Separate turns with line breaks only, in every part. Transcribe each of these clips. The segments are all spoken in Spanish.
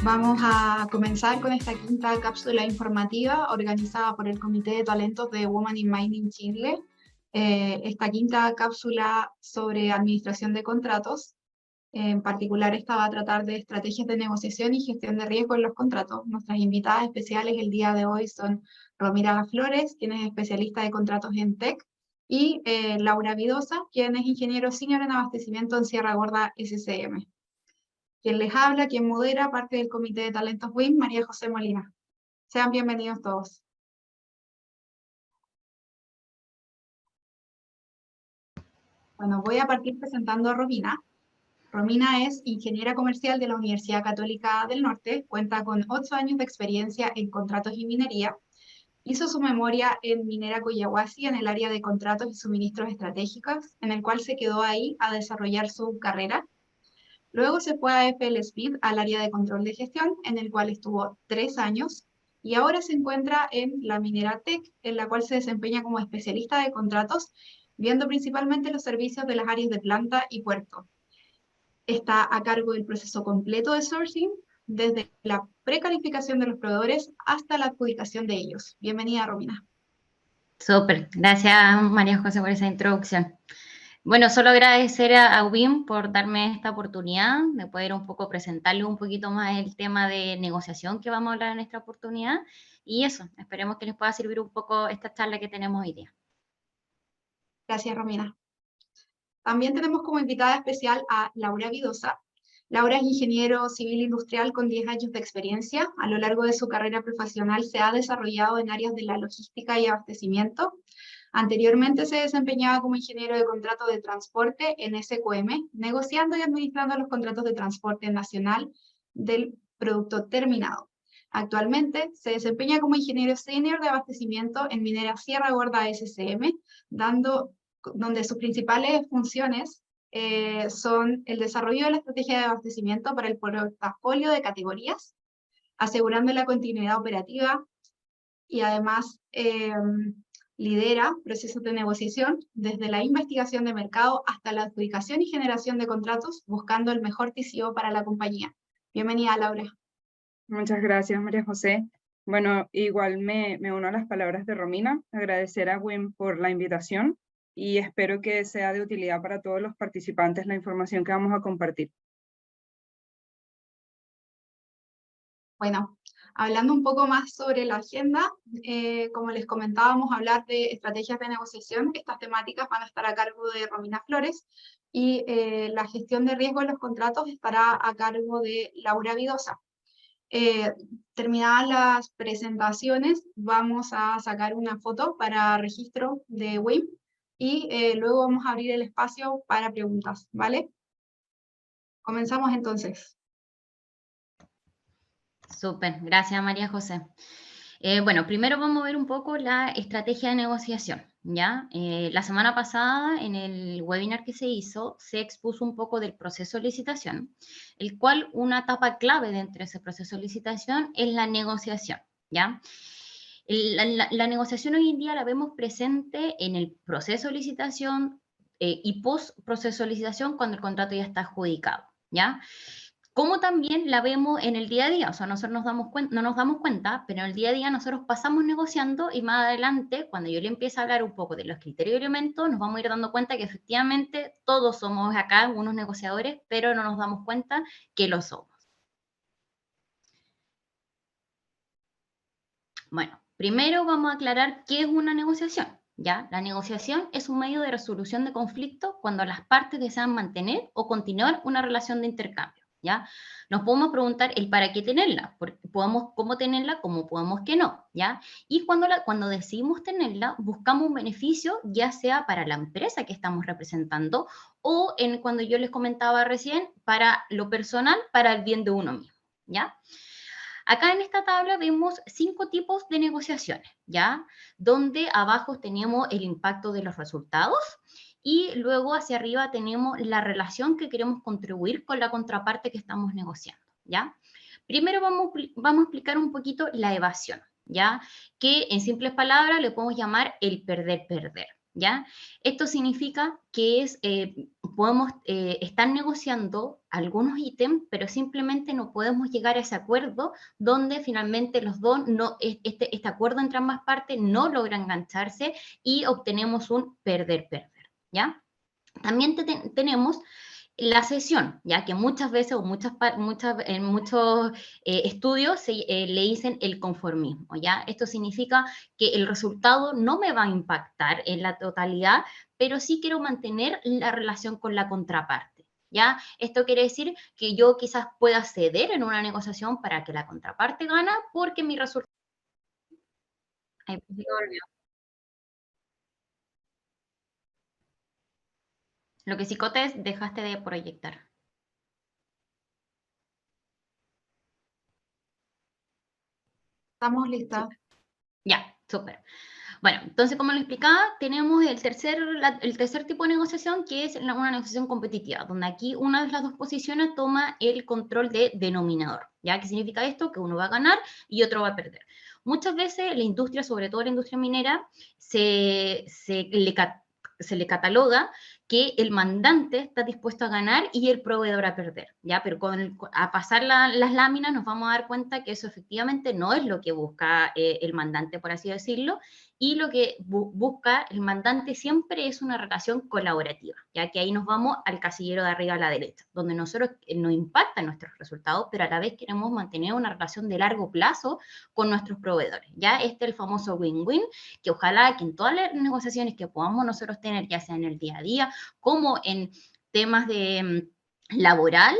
Vamos a comenzar con esta quinta cápsula informativa organizada por el Comité de Talentos de Women in Mining Chile. Esta quinta cápsula sobre administración de contratos. En particular, esta va a tratar de estrategias de negociación y gestión de riesgo en los contratos. Nuestras invitadas especiales el día de hoy son Romina Flores, quien es especialista de contratos en TEC, y Laura Vidosa, quien es ingeniero senior en abastecimiento en Sierra Gorda SCM. Quien les habla, quien modera, parte del Comité de Talentos WIM, María José Molina. Sean bienvenidos todos. Bueno, voy a partir presentando a Romina. Romina es ingeniera comercial de la Universidad Católica del Norte, cuenta con 8 años de experiencia en contratos y minería. Hizo su memoria en Minera Collahuasi en el área de contratos y suministros estratégicos, en el cual se quedó ahí a desarrollar su carrera. Luego se fue a FL Speed, al área de control de gestión, en el cual estuvo 3 años, y ahora se encuentra en la minera Tech, en la cual se desempeña como especialista de contratos, viendo principalmente los servicios de las áreas de planta y puerto. Está a cargo del proceso completo de sourcing, desde la precalificación de los proveedores hasta la adjudicación de ellos. Bienvenida, Romina.
Súper, gracias María José por esa introducción. Bueno, solo agradecer a WIM por darme esta oportunidad de poder un poco presentarle un poquito más el tema de negociación que vamos a hablar en esta oportunidad, y eso, esperemos que les pueda servir un poco esta charla que tenemos hoy día.
Gracias, Romina. También tenemos como invitada especial a Laura Vidosa. Laura es ingeniero civil industrial con 10 años de experiencia. A lo largo de su carrera profesional se ha desarrollado en áreas de la logística y abastecimiento. Anteriormente se desempeñaba como ingeniero de contrato de transporte en SQM, negociando y administrando los contratos de transporte nacional del producto terminado. Actualmente se desempeña como ingeniero senior de abastecimiento en Minera Sierra Gorda SCM, donde sus principales funciones son el desarrollo de la estrategia de abastecimiento para el portafolio de categorías, asegurando la continuidad operativa, y además lidera procesos de negociación desde la investigación de mercado hasta la adjudicación y generación de contratos, buscando el mejor TCO para la compañía. Bienvenida, Laura.
Muchas gracias, María José. Bueno, igual me uno a las palabras de Romina, agradecer a WIM por la invitación y espero que sea de utilidad para todos los participantes la información que vamos a compartir.
Bueno, hablando un poco más sobre la agenda, como les comentábamos, hablar de estrategias de negociación. Estas temáticas van a estar a cargo de Romina Flores, y la gestión de riesgo en los contratos estará a cargo de Laura Vidosa. Terminadas las presentaciones, vamos a sacar una foto para registro de WIM y luego vamos a abrir el espacio para preguntas, ¿vale? Comenzamos entonces.
Súper, gracias María José. Bueno, primero vamos a ver un poco la estrategia de negociación, ¿ya? La semana pasada, en el webinar que se hizo, se expuso un poco del proceso de licitación, el cual una etapa clave dentro de ese proceso de licitación es la negociación, ¿ya? La negociación hoy en día la vemos presente en el proceso de licitación y post proceso de licitación cuando el contrato ya está adjudicado, ¿ya? Como también la vemos en el día a día, o sea, nosotros no nos damos cuenta, pero en el día a día nosotros pasamos negociando, y más adelante, cuando yo le empiece a hablar un poco de los criterios y elementos, nos vamos a ir dando cuenta que efectivamente todos somos acá unos negociadores, pero no nos damos cuenta que lo somos. Bueno, primero vamos a aclarar qué es una negociación, ¿ya? La negociación es un medio de resolución de conflictos cuando las partes desean mantener o continuar una relación de intercambio, ¿ya? Nos podemos preguntar el para qué tenerla, porque podemos cómo tenerla, como podemos que no, ¿ya? Y cuando decidimos tenerla, buscamos un beneficio, ya sea para la empresa que estamos representando o cuando yo les comentaba recién, para lo personal, para el bien de uno mismo, ¿ya? Acá en esta tabla vemos 5 tipos de negociaciones, ¿ya? Donde abajo tenemos el impacto de los resultados y luego hacia arriba tenemos la relación que queremos contribuir con la contraparte que estamos negociando, ¿ya? Primero vamos a explicar un poquito la evasión, ¿ya? Que en simples palabras le podemos llamar el perder-perder, ¿ya? Esto significa que es podemos estar negociando algunos ítems, pero simplemente no podemos llegar a ese acuerdo donde finalmente los dos, este acuerdo entre ambas partes no logra engancharse y obtenemos un perder-perder, ¿ya? También tenemos la cesión, ya que muchas veces o en muchos estudios le dicen el conformismo, ¿ya? Esto significa que el resultado no me va a impactar en la totalidad, pero sí quiero mantener la relación con la contraparte, ¿ya? Esto quiere decir que yo quizás pueda ceder en una negociación para que la contraparte gana porque mi resultado... Ay, pues, lo que sí, Cotes, dejaste de proyectar.
Estamos listas.
Ya, súper. Bueno, entonces, como les explicaba, tenemos el tercer tipo de negociación, que es una negociación competitiva, donde aquí una de las dos posiciones toma el control de denominador. ¿Ya? ¿Qué significa esto? Que uno va a ganar y otro va a perder. Muchas veces la industria, sobre todo la industria minera, se le cataloga que el mandante está dispuesto a ganar y el proveedor a perder, ¿ya? Pero a pasar las láminas nos vamos a dar cuenta que eso efectivamente no es lo que busca el mandante, por así decirlo, y lo que busca el mandante siempre es una relación colaborativa, ya que ahí nos vamos al casillero de arriba a la derecha, donde nosotros nos impactan nuestros resultados, pero a la vez queremos mantener una relación de largo plazo con nuestros proveedores, ¿ya? Este es el famoso win-win, que ojalá que en todas las negociaciones que podamos nosotros tener, ya sea en el día a día, como en temas de laboral,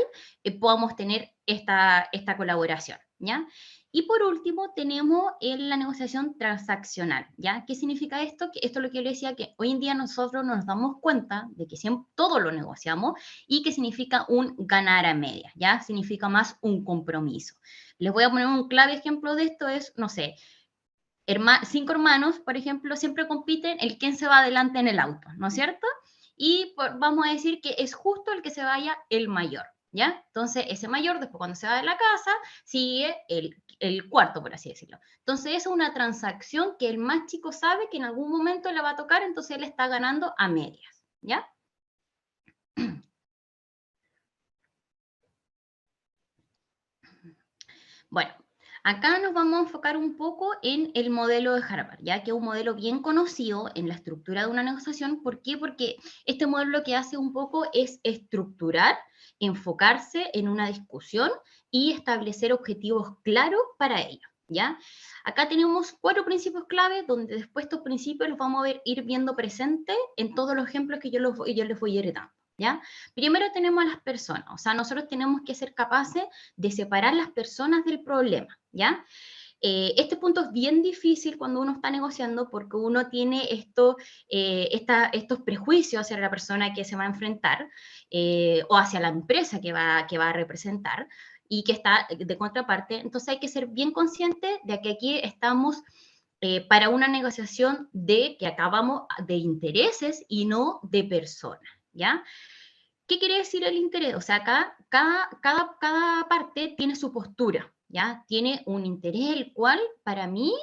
podamos tener esta colaboración, ¿ya? Y por último, tenemos la negociación transaccional, ¿ya? ¿Qué significa esto? Que esto es lo que yo le decía, que hoy en día nosotros nos damos cuenta de que siempre todo lo negociamos y que significa un ganar a medias, ¿ya? Significa más un compromiso. Les voy a poner un clave ejemplo de esto, es, no sé, 5 hermanos, por ejemplo, siempre compiten el quién se va adelante en el auto, ¿no es cierto? Y vamos a decir que es justo el que se vaya el mayor, ¿ya? Entonces, ese mayor, después cuando se va de la casa, sigue el cuarto, por así decirlo. Entonces, es una transacción que el más chico sabe que en algún momento le va a tocar, entonces él está ganando a medias, ¿ya? Bueno, acá nos vamos a enfocar un poco en el modelo de Harvard, ya que es un modelo bien conocido en la estructura de una negociación. ¿Por qué? Porque este modelo lo que hace un poco es estructurar, enfocarse en una discusión y establecer objetivos claros para ello, ¿ya? Acá tenemos 4 principios clave, donde después estos principios los vamos a ir viendo presentes en todos los ejemplos que yo les voy a ir dando, ¿ya? Primero tenemos a las personas, o sea, nosotros tenemos que ser capaces de separar las personas del problema, ¿ya? Este punto es bien difícil cuando uno está negociando porque uno tiene estos prejuicios hacia la persona que se va a enfrentar o hacia la empresa que va a representar y que está de contraparte. Entonces hay que ser bien consciente de que aquí estamos para una negociación que acabamos de intereses y no de personas, ¿ya? ¿Qué quiere decir el interés? O sea, acá cada parte tiene su postura, ¿ya? Tiene un interés el cual para mí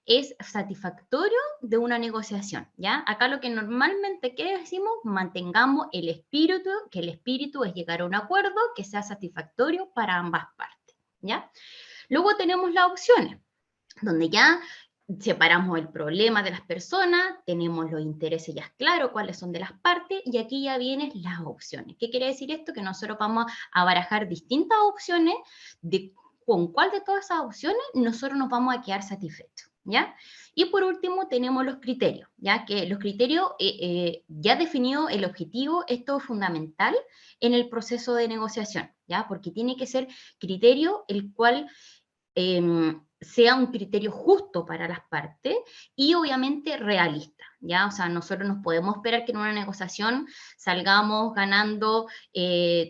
es satisfactorio de una negociación, ¿ya? Acá lo que normalmente, ¿qué decimos? Mantengamos el espíritu, que el espíritu es llegar a un acuerdo que sea satisfactorio para ambas partes, ¿ya? Luego tenemos las opciones, donde ya separamos el problema de las personas, tenemos los intereses ya claros, cuáles son de las partes, y aquí ya vienen las opciones. ¿Qué quiere decir esto? Que nosotros vamos a barajar distintas opciones de con cuál de todas esas opciones nosotros nos vamos a quedar satisfechos, ¿ya? Y por último tenemos los criterios, ¿ya? Que los criterios, ya definido el objetivo, esto es fundamental en el proceso de negociación, ¿ya? Porque tiene que ser criterio el cual sea un criterio justo para las partes y obviamente realista, ¿ya? O sea, nosotros nos podemos esperar que en una negociación salgamos ganando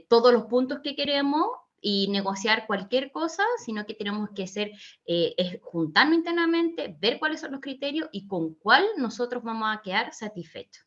todos los puntos que queremos y negociar cualquier cosa, sino que tenemos que juntarnos internamente, ver cuáles son los criterios y con cuál nosotros vamos a quedar satisfechos.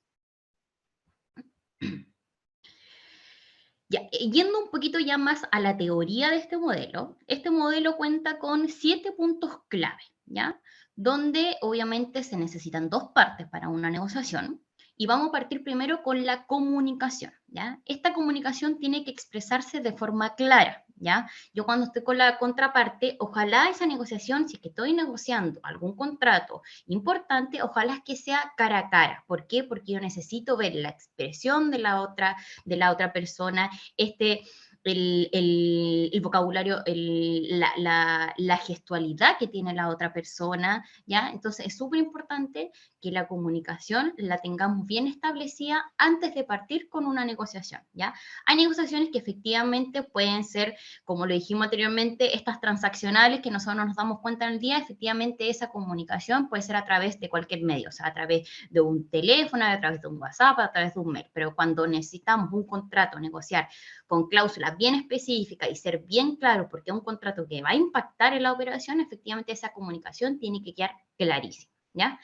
Ya, yendo un poquito ya más a la teoría de este modelo cuenta con 7 puntos clave, ¿ya? Donde obviamente se necesitan 2 partes para una negociación Y vamos a partir primero con la comunicación, ¿ya? Esta comunicación tiene que expresarse de forma clara, ¿ya? Yo cuando estoy con la contraparte, ojalá esa negociación, si es que estoy negociando algún contrato importante, ojalá que sea cara a cara. ¿Por qué? Porque yo necesito ver la expresión de la otra persona, el vocabulario, la gestualidad que tiene la otra persona, ¿ya? Entonces es súper importante que la comunicación la tengamos bien establecida antes de partir con una negociación, ¿ya? Hay negociaciones que efectivamente pueden ser, como lo dijimos anteriormente, estas transaccionales que nosotros nos damos cuenta en el día, efectivamente esa comunicación puede ser a través de cualquier medio, o sea, a través de un teléfono, a través de un WhatsApp, a través de un mail, pero cuando necesitamos un contrato, negociar con cláusulas bien específicas y ser bien claro, porque es un contrato que va a impactar en la operación, efectivamente esa comunicación tiene que quedar clarísima, ¿ya?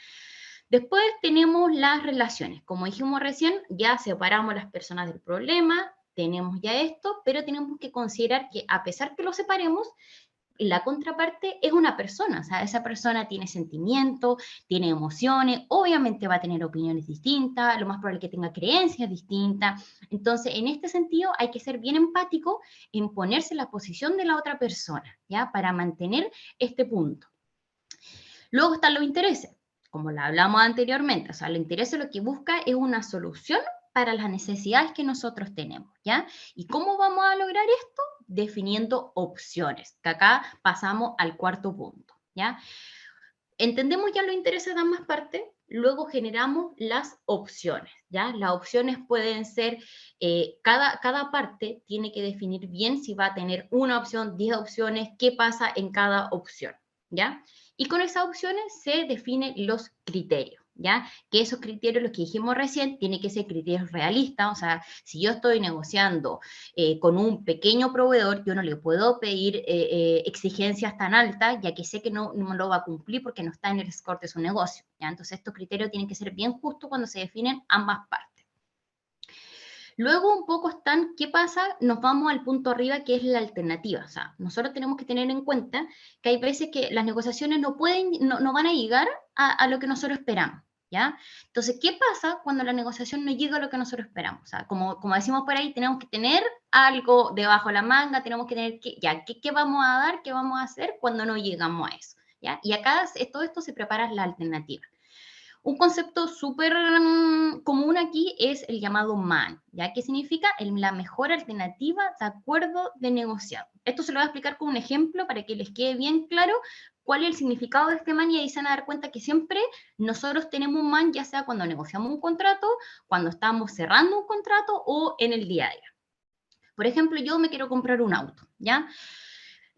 Después tenemos las relaciones. Como dijimos recién, ya separamos las personas del problema, tenemos ya esto, pero tenemos que considerar que a pesar que lo separemos, la contraparte es una persona, o sea, esa persona tiene sentimientos, tiene emociones, obviamente va a tener opiniones distintas, lo más probable es que tenga creencias distintas. Entonces, en este sentido, hay que ser bien empático en ponerse en la posición de la otra persona, ¿ya? Para mantener este punto. Luego están los intereses, como lo hablamos anteriormente, o sea, los intereses lo que busca es una solución para las necesidades que nosotros tenemos, ¿ya? ¿Y cómo vamos a lograr esto? Definiendo opciones, que acá pasamos al cuarto punto, ¿ya? Entendemos ya los intereses de ambas partes, luego generamos las opciones, ¿ya? Las opciones pueden ser, cada parte tiene que definir bien si va a tener una opción, 10 opciones, qué pasa en cada opción, ¿ya? Y con esas opciones se definen los criterios, ¿ya? Que esos criterios, los que dijimos recién, tienen que ser criterios realistas, o sea, si yo estoy negociando con un pequeño proveedor, yo no le puedo pedir exigencias tan altas, ya que sé que no lo va a cumplir porque no está en el score de su negocio, ¿ya? Entonces estos criterios tienen que ser bien justos cuando se definen ambas partes. Luego un poco están, ¿qué pasa? Nos vamos al punto arriba que es la alternativa. O sea, nosotros tenemos que tener en cuenta que hay veces que las negociaciones no van a llegar a lo que nosotros esperamos, ¿ya? Entonces, ¿qué pasa cuando la negociación no llega a lo que nosotros esperamos? O sea, como decimos por ahí, tenemos que tener algo debajo de la manga, tenemos que tener ¿qué vamos a dar? ¿Qué vamos a hacer cuando no llegamos a eso? ¿Ya? Y acá todo esto se prepara la alternativa. Un concepto súper común aquí es el llamado MAN, ¿ya? ¿Qué significa? La mejor alternativa de acuerdo de negociado. Esto se lo voy a explicar con un ejemplo para que les quede bien claro cuál es el significado de este MAN y ahí se van a dar cuenta que siempre nosotros tenemos un MAN, ya sea cuando negociamos un contrato, cuando estamos cerrando un contrato o en el día a día. Por ejemplo, yo me quiero comprar un auto, ¿ya?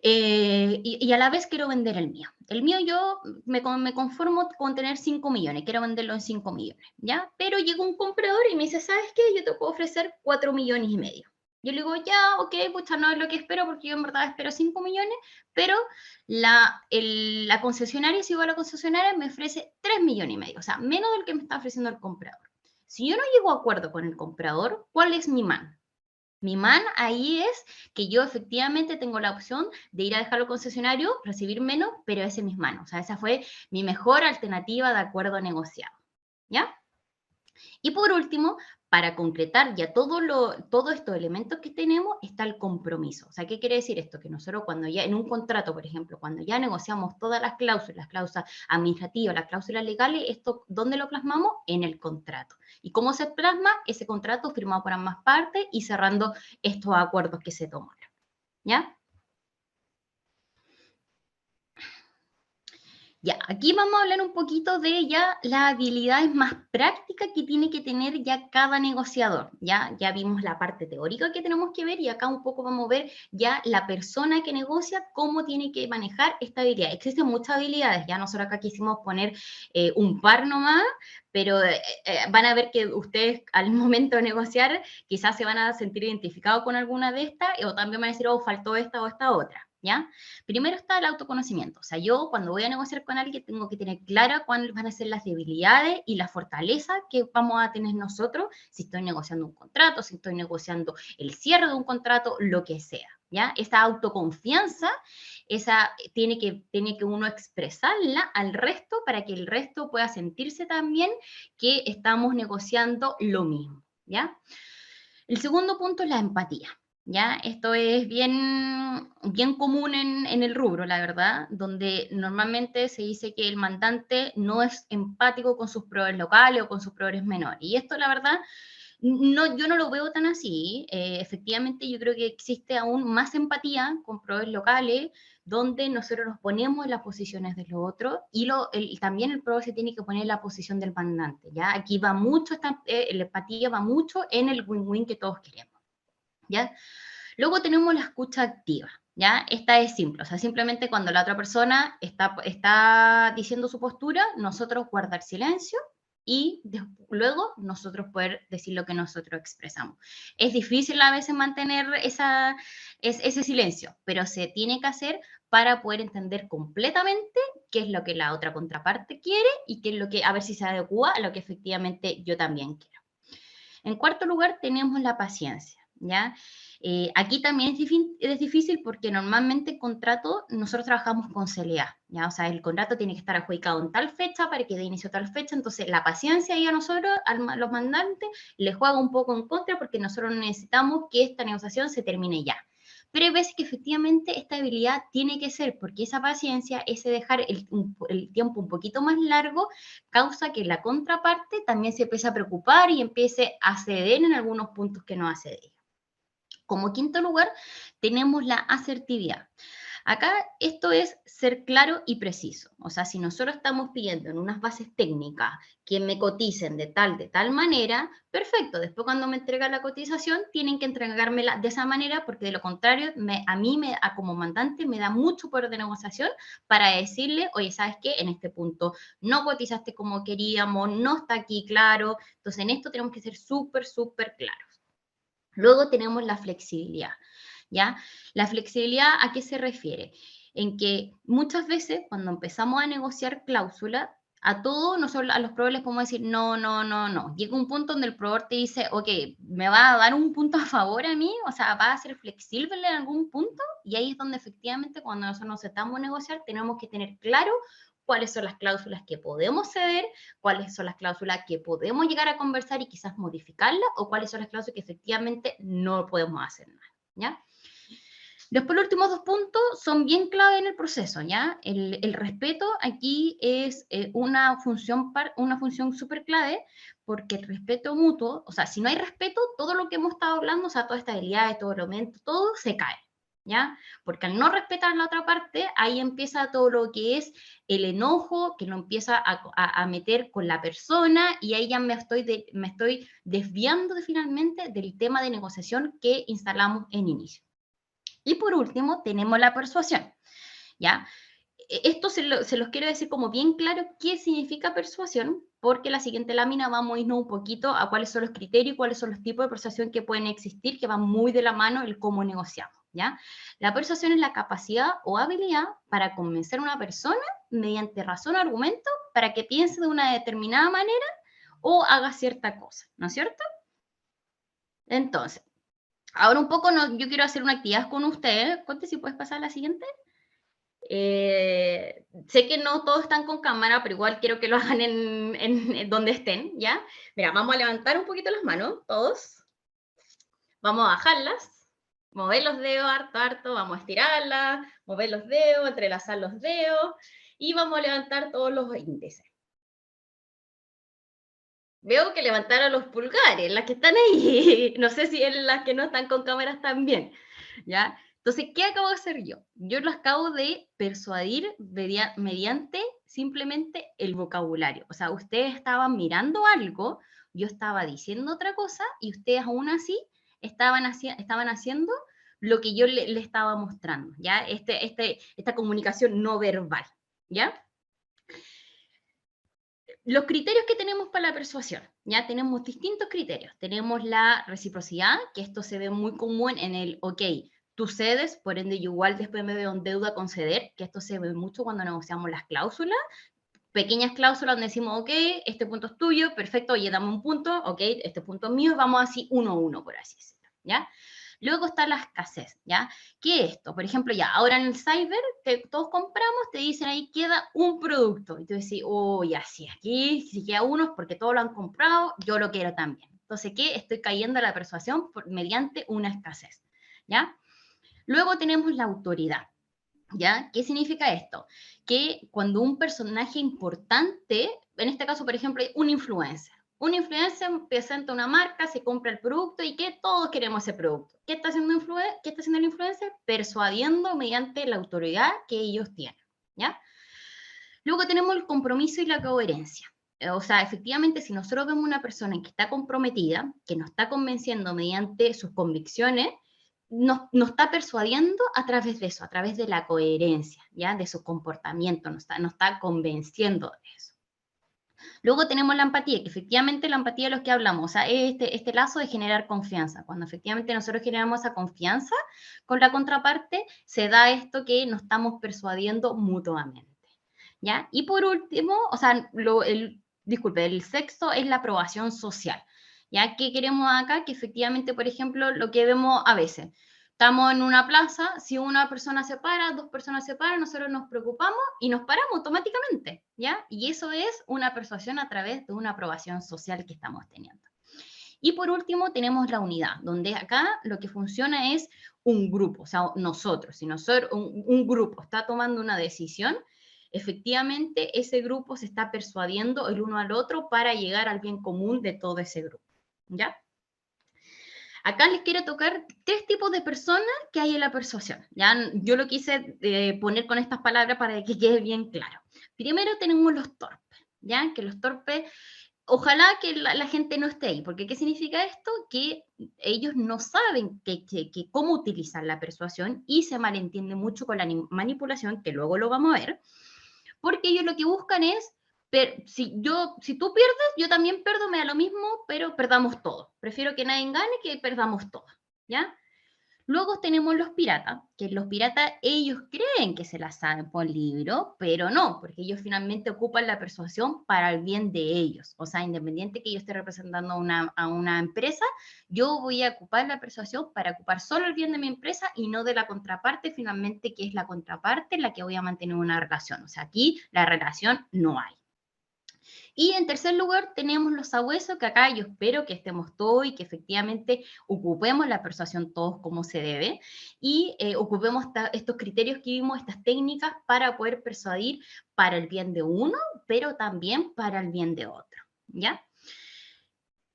Y a la vez quiero vender el mío. El mío yo me conformo con tener 5 millones, quiero venderlo en 5 millones, ¿ya? Pero llega un comprador y me dice, ¿sabes qué? Yo te puedo ofrecer 4 millones y medio. Yo le digo, ya, ok, pucha, no es lo que espero porque yo en verdad espero 5 millones, pero la concesionaria, si voy a la concesionaria, me ofrece 3 millones y medio, o sea, menos del que me está ofreciendo el comprador. Si yo no llego a acuerdo con el comprador, ¿cuál es mi MAN? Mi MAN ahí es que yo efectivamente tengo la opción de ir a dejarlo al concesionario, recibir menos, pero ese es mi MAN. O sea, esa fue mi mejor alternativa de acuerdo negociado. ¿Ya? Y por último, para concretar ya todos estos elementos que tenemos, está el compromiso. O sea, ¿qué quiere decir esto? Que nosotros cuando ya en un contrato, por ejemplo, cuando ya negociamos todas las cláusulas administrativas, las cláusulas legales, esto, ¿dónde lo plasmamos? En el contrato. ¿Y cómo se plasma? Ese contrato firmado por ambas partes y cerrando estos acuerdos que se tomaron. ¿Ya? Ya, aquí vamos a hablar un poquito de ya las habilidades más prácticas que tiene que tener ya cada negociador. Ya vimos la parte teórica que tenemos que ver y acá un poco vamos a ver ya la persona que negocia, cómo tiene que manejar esta habilidad. Existen muchas habilidades, ya nosotros acá quisimos poner un par nomás, pero van a ver que ustedes al momento de negociar quizás se van a sentir identificados con alguna de estas o también van a decir, oh, faltó esta o esta otra. ¿ya? Primero está el autoconocimiento. O sea, yo cuando voy a negociar con alguien tengo que tener clara cuáles van a ser las debilidades y las fortalezas que vamos a tener nosotros si estoy negociando un contrato, si estoy negociando el cierre de un contrato, lo que sea, ¿ya? Esa autoconfianza, tiene que uno expresarla al resto para que el resto pueda sentirse también que estamos negociando lo mismo, ¿ya? El segundo punto es la empatía. ¿Ya? Esto es bien común en el rubro, la verdad, donde normalmente se dice que el mandante no es empático con sus proveedores locales o con sus proveedores menores. Y esto, la verdad, yo no lo veo tan así. Efectivamente, yo creo que existe aún más empatía con proveedores locales, donde nosotros nos ponemos en las posiciones de los otros y también el proveedor se tiene que poner en la posición del mandante. ¿Ya? Aquí va mucho, la empatía va mucho en el win-win que todos queremos. ¿Ya? Luego tenemos la escucha activa, ¿ya? Esta es simple, o sea, simplemente cuando la otra persona está diciendo su postura, nosotros guardar silencio y luego nosotros poder decir lo que nosotros expresamos. Es difícil a veces mantener ese silencio, pero se tiene que hacer para poder entender completamente qué es lo que la otra contraparte quiere y qué es lo que, a ver si se adecua a lo que efectivamente yo también quiero. En cuarto lugar, tenemos la paciencia, ¿ya? Aquí también es difícil porque normalmente el contrato, nosotros trabajamos con CLA, ¿ya? O sea, el contrato tiene que estar adjudicado en tal fecha para que dé inicio a tal fecha, entonces la paciencia ahí a nosotros, a los mandantes, les juega un poco en contra porque nosotros necesitamos que esta negociación se termine ya. Pero hay veces que efectivamente esta habilidad tiene que ser, porque esa paciencia, ese dejar el tiempo un poquito más largo, causa que la contraparte también se empiece a preocupar y empiece a ceder en algunos puntos que no ha cedido. Como quinto lugar, tenemos la asertividad. Acá esto es ser claro y preciso. O sea, si nosotros estamos pidiendo en unas bases técnicas que me coticen de tal manera, perfecto. Después cuando me entregan la cotización, tienen que entregármela de esa manera porque de lo contrario, a mí como mandante me da mucho poder de negociación para decirle, oye, ¿sabes qué? En este punto no cotizaste como queríamos, no está aquí claro. Entonces en esto tenemos que ser súper claros. Luego tenemos la flexibilidad. ¿Ya? La flexibilidad, ¿a qué se refiere? En que muchas veces cuando empezamos a negociar cláusula, a todos nosotros, a los proveedores les podemos decir no. Llega un punto donde el proveedor te dice, ok, ¿me va a dar un punto a favor a mí? O sea, ¿va a ser flexible en algún punto? Y ahí es donde efectivamente cuando nosotros nos sentamos a negociar tenemos que tener claro cuáles son las cláusulas que podemos ceder, cuáles son las cláusulas que podemos llegar a conversar y quizás modificarlas, o cuáles son las cláusulas que efectivamente no podemos hacer nada, ¿ya? Después los últimos dos puntos son bien clave en el proceso, ¿ya? El respeto aquí es una función súper clave porque el respeto mutuo, o sea, si no hay respeto, todo lo que hemos estado hablando, o sea, toda esta habilidad, todo el aumento, todo se cae, ¿ya? Porque al no respetar la otra parte, ahí empieza todo lo que es el enojo, que lo empieza a meter con la persona y ahí ya me estoy desviando finalmente del tema de negociación que instalamos en inicio. Y por último, tenemos la persuasión, ¿ya? Esto se los quiero decir como bien claro qué significa persuasión, porque la siguiente lámina vamos a irnos un poquito a cuáles son los criterios y cuáles son los tipos de persuasión que pueden existir, que van muy de la mano el cómo negociamos, ¿ya? La persuasión es la capacidad o habilidad para convencer a una persona mediante razón o argumento para que piense de una determinada manera o haga cierta cosa, ¿no es cierto? Entonces, ahora un poco yo quiero hacer una actividad con ustedes. Conte si puedes pasar a la siguiente. Sé que no todos están con cámara, pero igual quiero que lo hagan en donde estén, ¿ya? Mira, vamos a levantar un poquito las manos, todos. Vamos a bajarlas, mover los dedos harto, vamos a estirarlas, mover los dedos, entrelazar los dedos y vamos a levantar todos los índices. Veo que levantaron los pulgares, las que están ahí. No sé si en las que no están con cámaras también, ¿ya? Entonces, ¿qué acabo de hacer yo? Yo los acabo de persuadir mediante simplemente el vocabulario. O sea, ustedes estaban mirando algo, yo estaba diciendo otra cosa y ustedes aún así estaban haciendo lo que yo le estaba mostrando, ¿ya? Esta comunicación no verbal, ¿ya? Los criterios que tenemos para la persuasión, ya tenemos distintos criterios. Tenemos la reciprocidad, que esto se ve muy común en el, ok, tú cedes, por ende yo igual después me veo en deuda con ceder, que esto se ve mucho cuando negociamos las cláusulas, pequeñas cláusulas donde decimos, ok, este punto es tuyo, perfecto, oye, dame un punto, ok, este punto es mío, vamos así 1-1, por así decirlo, ¿ya? Luego está la escasez, ¿ya? ¿Qué es esto? Por ejemplo, ya, ahora en el cyber, que todos compramos, te dicen ahí queda un producto, y tú decís, oh, ya, sí, aquí, si queda uno es porque todos lo han comprado, yo lo quiero también. Entonces, ¿qué? Estoy cayendo a la persuasión mediante una escasez, ¿ya? Luego tenemos la autoridad, ¿ya? ¿Qué significa esto? Que cuando un personaje importante, en este caso, por ejemplo, un influencer presenta una marca, se compra el producto y que todos queremos ese producto. ¿Qué está haciendo el influencer? Persuadiendo mediante la autoridad que ellos tienen, ¿ya? Luego tenemos el compromiso y la coherencia. O sea, efectivamente, si nosotros vemos una persona que está comprometida, que nos está convenciendo mediante sus convicciones, nos está persuadiendo a través de eso, a través de la coherencia, ¿ya? De su comportamiento, nos está convenciendo de eso. Luego tenemos la empatía, que efectivamente la empatía de los que hablamos, o sea, este lazo de generar confianza. Cuando efectivamente nosotros generamos esa confianza con la contraparte, se da esto que nos estamos persuadiendo mutuamente, ¿ya? Y por último, o sea, el sexto es la aprobación social, ¿ya? ¿Qué queremos acá? Que efectivamente, por ejemplo, lo que vemos a veces, estamos en una plaza, si una persona se para, dos personas se paran, nosotros nos preocupamos y nos paramos automáticamente, ¿ya? Y eso es una persuasión a través de una aprobación social que estamos teniendo. Y por último tenemos la unidad, donde acá lo que funciona es un grupo, o sea, nosotros, si un grupo está tomando una decisión, efectivamente ese grupo se está persuadiendo el uno al otro para llegar al bien común de todo ese grupo, ¿ya? Acá les quiero tocar 3 tipos de personas que hay en la persuasión, ¿ya? Yo lo quise poner con estas palabras para que quede bien claro. Primero tenemos los torpes, ¿ya? Que los torpes, ojalá que la gente no esté ahí, porque ¿qué significa esto? Que ellos no saben cómo utilizar la persuasión y se malentiende mucho con la manipulación, que luego lo vamos a ver, porque ellos lo que buscan es, si tú pierdes, yo también pierdo, me da lo mismo, pero perdamos todo. Prefiero que nadie gane que perdamos todo, ¿ya? Luego tenemos los piratas, que los piratas ellos creen que se la saben por libro, pero no, porque ellos finalmente ocupan la persuasión para el bien de ellos. O sea, independiente que yo esté representando a una empresa, yo voy a ocupar la persuasión para ocupar solo el bien de mi empresa y no de la contraparte, finalmente, que es la contraparte en la que voy a mantener una relación. O sea, aquí la relación no hay. Y en tercer lugar tenemos los sabuesos, que acá yo espero que estemos todos y que efectivamente ocupemos la persuasión todos como se debe y ocupemos estos criterios que vimos, estas técnicas para poder persuadir para el bien de uno, pero también para el bien de otro, ¿ya?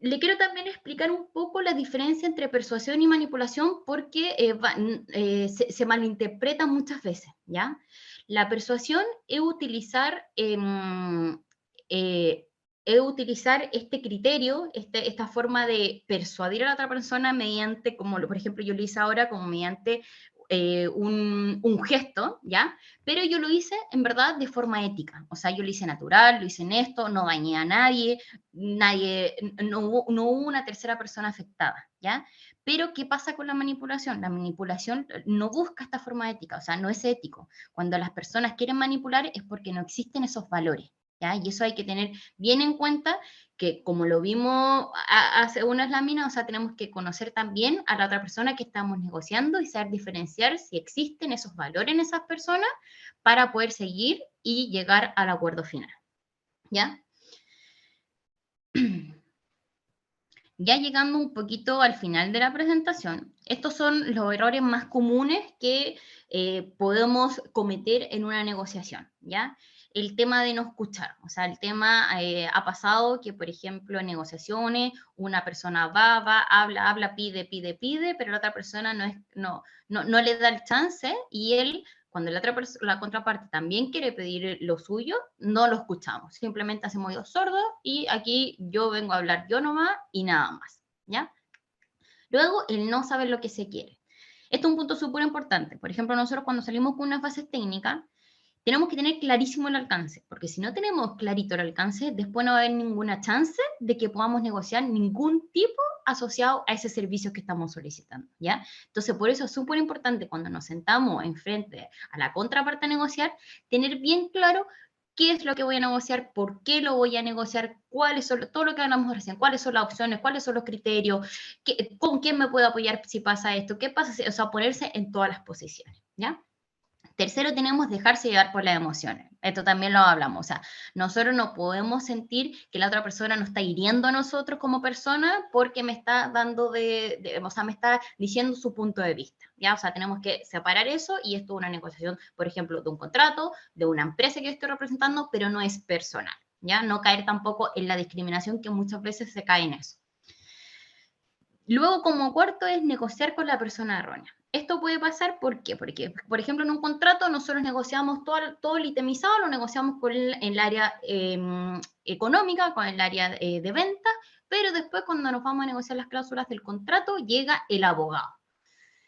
Le quiero también explicar un poco la diferencia entre persuasión y manipulación porque se malinterpreta muchas veces, ¿ya? La persuasión es utilizar este criterio, esta forma de persuadir a la otra persona mediante, como por ejemplo yo lo hice ahora, como mediante un gesto, ¿ya? Pero yo lo hice en verdad de forma ética, o sea, yo lo hice natural, lo hice en esto, no dañé a nadie, no hubo una tercera persona afectada, ¿ya? Pero ¿qué pasa con la manipulación? La manipulación no busca esta forma ética, o sea, no es ético. Cuando las personas quieren manipular es porque no existen esos valores, ¿ya? Y eso hay que tener bien en cuenta, que como lo vimos hace unas láminas, o sea, tenemos que conocer también a la otra persona que estamos negociando y saber diferenciar si existen esos valores en esas personas para poder seguir y llegar al acuerdo final, ¿ya? Ya llegando un poquito al final de la presentación, estos son los errores más comunes que podemos cometer en una negociación, ¿ya? El tema de no escuchar, o sea, el tema ha pasado que, por ejemplo, en negociaciones, una persona habla, pide, pero la otra persona no le da el chance y él, cuando la contraparte también quiere pedir lo suyo, no lo escuchamos, simplemente hacemos oídos sordos y aquí yo vengo a hablar yo nomás y nada más, ¿ya? Luego, el no saber lo que se quiere. Esto es un punto súper importante. Por ejemplo, nosotros cuando salimos con unas bases técnicas, tenemos que tener clarísimo el alcance, porque si no tenemos clarito el alcance, después no va a haber ninguna chance de que podamos negociar ningún tipo asociado a ese servicio que estamos solicitando, ¿ya? Entonces, por eso es súper importante cuando nos sentamos enfrente a la contraparte a negociar, tener bien claro qué es lo que voy a negociar, por qué lo voy a negociar, cuáles son, todo lo que hablamos recién, cuáles son las opciones, cuáles son los criterios, con quién me puedo apoyar si pasa esto, qué pasa si, o sea, ponerse en todas las posiciones, ¿ya? Tercero, tenemos dejarse llevar por las emociones. Esto también lo hablamos. O sea, nosotros no podemos sentir que la otra persona nos está hiriendo a nosotros como persona porque me está dando o sea, me está diciendo su punto de vista. ¿Ya? O sea, tenemos que separar eso y esto es una negociación, por ejemplo, de un contrato, de una empresa que yo estoy representando, pero no es personal. ¿Ya? No caer tampoco en la discriminación que muchas veces se cae en eso. Luego, como cuarto, es negociar con la persona errónea. Esto puede pasar, ¿por qué? Porque, por ejemplo, en un contrato nosotros negociamos todo el itemizado, lo negociamos con el área económica, con el área de venta, pero después cuando nos vamos a negociar las cláusulas del contrato, llega el abogado.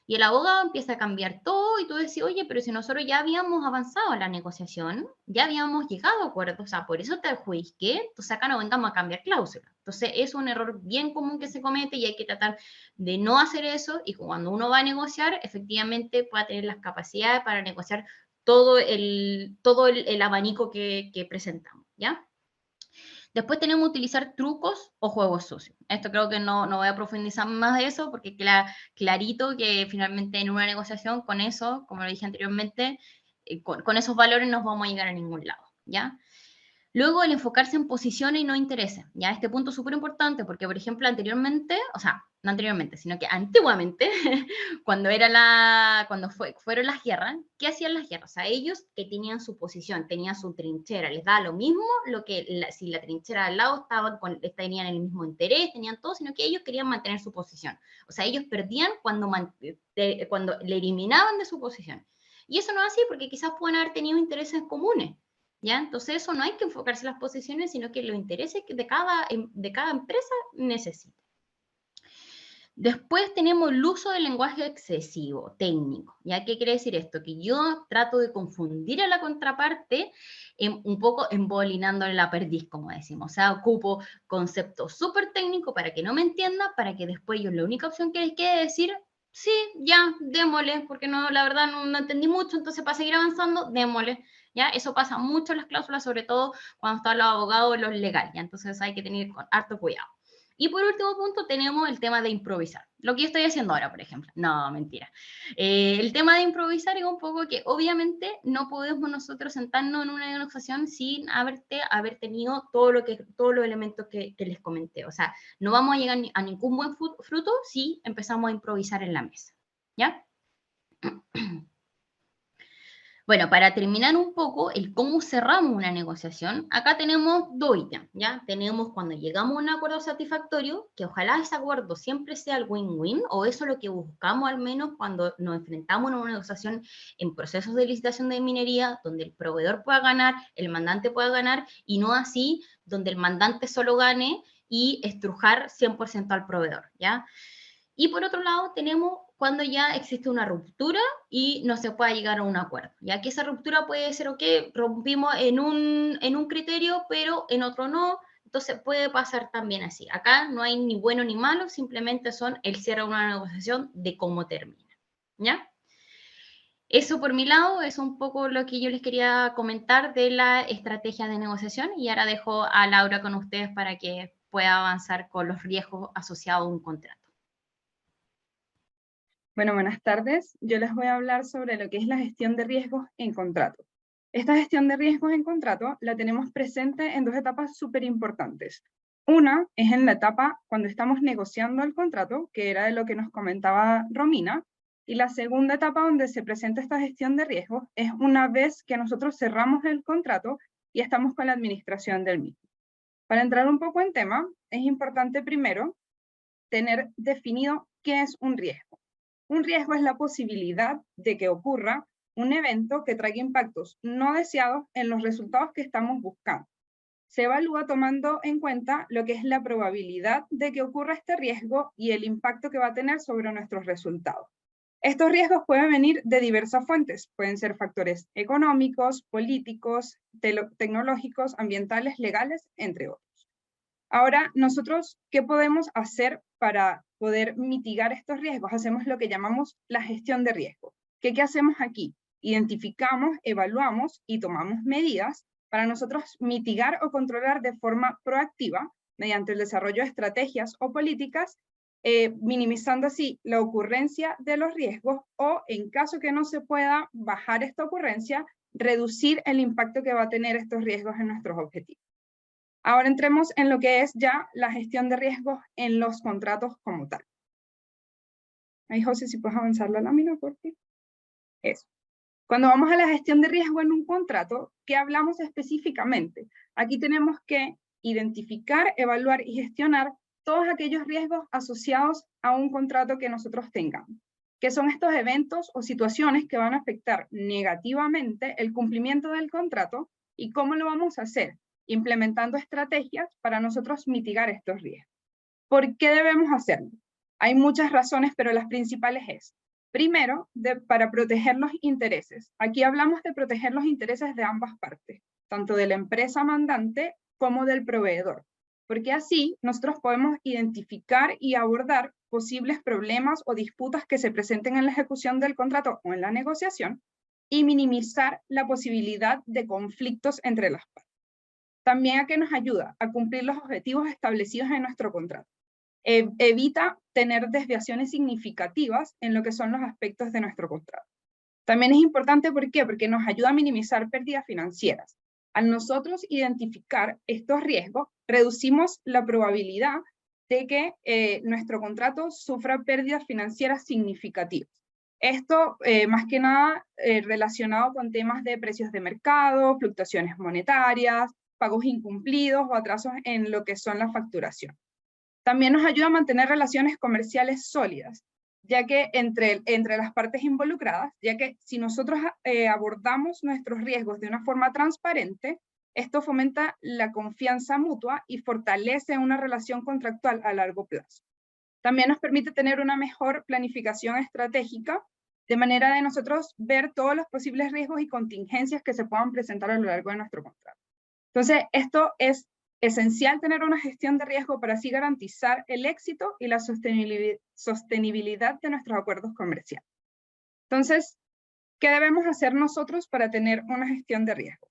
Y el abogado empieza a cambiar todo y tú decís, oye, pero si nosotros ya habíamos avanzado en la negociación, ya habíamos llegado a acuerdos, o sea, por eso te adjudiqué, entonces acá no vengamos a cambiar cláusulas. Entonces es un error bien común que se comete y hay que tratar de no hacer eso y cuando uno va a negociar, efectivamente pueda tener las capacidades para negociar todo el abanico que presentamos, ¿ya? Después tenemos que utilizar trucos o juegos sucios. Esto creo que no voy a profundizar más de eso porque queda clarito que finalmente en una negociación con eso, como lo dije anteriormente, con esos valores no vamos a llegar a ningún lado, ¿ya? Luego, el enfocarse en posiciones y no intereses. Ya, este punto es súper importante porque, por ejemplo, anteriormente, o sea, no anteriormente, sino que antiguamente, cuando fueron las guerras, ¿qué hacían las guerras? O sea, ellos que tenían su posición, tenían su trinchera, les daba lo mismo si la trinchera al lado tenían el mismo interés, tenían todo, sino que ellos querían mantener su posición. O sea, ellos perdían cuando le eliminaban de su posición. Y eso no es así porque quizás pueden haber tenido intereses comunes. ¿Ya? Entonces eso no hay que enfocarse en las posiciones, sino que los intereses que de cada empresa necesita. Después tenemos el uso del lenguaje excesivo, técnico. ¿Ya? ¿Qué quiere decir esto? Que yo trato de confundir a la contraparte un poco embolinándole la perdiz, como decimos. O sea, ocupo conceptos súper técnicos para que no me entienda, para que después yo la única opción que les quede es decir, sí, ya, démosle, porque no, la verdad no entendí mucho, entonces para seguir avanzando, démosle. ¿Ya? Eso pasa mucho en las cláusulas, sobre todo cuando están los abogados y los legales, ¿ya? Entonces hay que tener harto cuidado. Y por último punto tenemos el tema de improvisar. Lo que yo estoy haciendo ahora, por ejemplo. No, mentira. El tema de improvisar es un poco que obviamente no podemos nosotros sentarnos en una negociación sin haber tenido todos los elementos que les comenté. O sea, no vamos a llegar a ningún buen fruto si empezamos a improvisar en la mesa. ¿Ya? Bueno, para terminar un poco el cómo cerramos una negociación, acá tenemos dos ítems, ¿ya? Tenemos cuando llegamos a un acuerdo satisfactorio, que ojalá ese acuerdo siempre sea el win-win, o eso es lo que buscamos al menos cuando nos enfrentamos a una negociación en procesos de licitación de minería, donde el proveedor pueda ganar, el mandante pueda ganar, y no así, donde el mandante solo gane y estrujar 100% al proveedor, ¿ya? Y por otro lado tenemos cuando ya existe una ruptura y no se puede llegar a un acuerdo. Ya que esa ruptura puede ser, ok, rompimos en un criterio, pero en otro no. Entonces puede pasar también así. Acá no hay ni bueno ni malo, simplemente son el cierre de una negociación de cómo termina. ¿Ya? Eso por mi lado es un poco lo que yo les quería comentar de la estrategia de negociación y ahora dejo a Laura con ustedes para que pueda avanzar con los riesgos asociados a un contrato.
Bueno, buenas tardes. Yo les voy a hablar sobre lo que es la gestión de riesgos en contrato. Esta gestión de riesgos en contrato la tenemos presente en dos etapas súper importantes. Una es en la etapa cuando estamos negociando el contrato, que era de lo que nos comentaba Romina, y la segunda etapa donde se presenta esta gestión de riesgos es una vez que nosotros cerramos el contrato y estamos con la administración del mismo. Para entrar un poco en tema, es importante primero tener definido qué es un riesgo. Un riesgo es la posibilidad de que ocurra un evento que traiga impactos no deseados en los resultados que estamos buscando. Se evalúa tomando en cuenta lo que es la probabilidad de que ocurra este riesgo y el impacto que va a tener sobre nuestros resultados. Estos riesgos pueden venir de diversas fuentes, pueden ser factores económicos, políticos, tecnológicos, ambientales, legales, entre otros. Ahora, nosotros, ¿qué podemos hacer para poder mitigar estos riesgos? Hacemos lo que llamamos la gestión de riesgo. ¿Qué hacemos aquí? Identificamos, evaluamos y tomamos medidas para nosotros mitigar o controlar de forma proactiva, mediante el desarrollo de estrategias o políticas, minimizando así la ocurrencia de los riesgos o, en caso que no se pueda bajar esta ocurrencia, reducir el impacto que va a tener estos riesgos en nuestros objetivos. Ahora entremos en lo que es ya la gestión de riesgos en los contratos como tal. Ahí, José, si puedes avanzar la lámina, por favor. Eso. Cuando vamos a la gestión de riesgo en un contrato, ¿qué hablamos específicamente? Aquí tenemos que identificar, evaluar y gestionar todos aquellos riesgos asociados a un contrato que nosotros tengamos. ¿Qué son estos eventos o situaciones que van a afectar negativamente el cumplimiento del contrato y cómo lo vamos a hacer? Implementando estrategias para nosotros mitigar estos riesgos. ¿Por qué debemos hacerlo? Hay muchas razones, pero las principales es, primero, para proteger los intereses. Aquí hablamos de proteger los intereses de ambas partes, tanto de la empresa mandante como del proveedor, porque así nosotros podemos identificar y abordar posibles problemas o disputas que se presenten en la ejecución del contrato o en la negociación y minimizar la posibilidad de conflictos entre las partes. También a qué nos ayuda a cumplir los objetivos establecidos en nuestro contrato. Evita tener desviaciones significativas en lo que son los aspectos de nuestro contrato. También es importante, ¿por qué? Porque nos ayuda a minimizar pérdidas financieras. Al nosotros identificar estos riesgos, reducimos la probabilidad de que nuestro contrato sufra pérdidas financieras significativas. Esto, más que nada, relacionado con temas de precios de mercado, fluctuaciones monetarias, pagos incumplidos o atrasos en lo que son la facturación. También nos ayuda a mantener relaciones comerciales sólidas, ya que entre las partes involucradas, ya que si nosotros abordamos nuestros riesgos de una forma transparente, esto fomenta la confianza mutua y fortalece una relación contractual a largo plazo. También nos permite tener una mejor planificación estratégica, de manera de nosotros ver todos los posibles riesgos y contingencias que se puedan presentar a lo largo de nuestro contrato. Entonces, esto es esencial, tener una gestión de riesgo para así garantizar el éxito y la sostenibilidad de nuestros acuerdos comerciales. Entonces, ¿qué debemos hacer nosotros para tener una gestión de riesgo?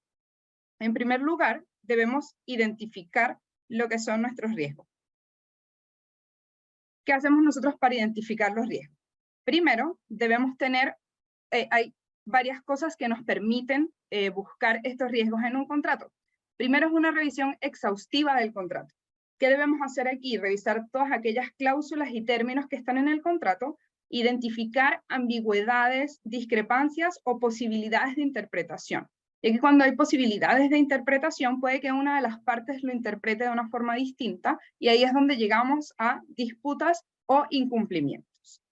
En primer lugar, debemos identificar lo que son nuestros riesgos. ¿Qué hacemos nosotros para identificar los riesgos? Primero, debemos tener, hay varias cosas que nos permiten buscar estos riesgos en un contrato. Primero es una revisión exhaustiva del contrato. ¿Qué debemos hacer aquí? Revisar todas aquellas cláusulas y términos que están en el contrato, identificar ambigüedades, discrepancias o posibilidades de interpretación. Y que cuando hay posibilidades de interpretación, puede que una de las partes lo interprete de una forma distinta, y ahí es donde llegamos a disputas o incumplimientos.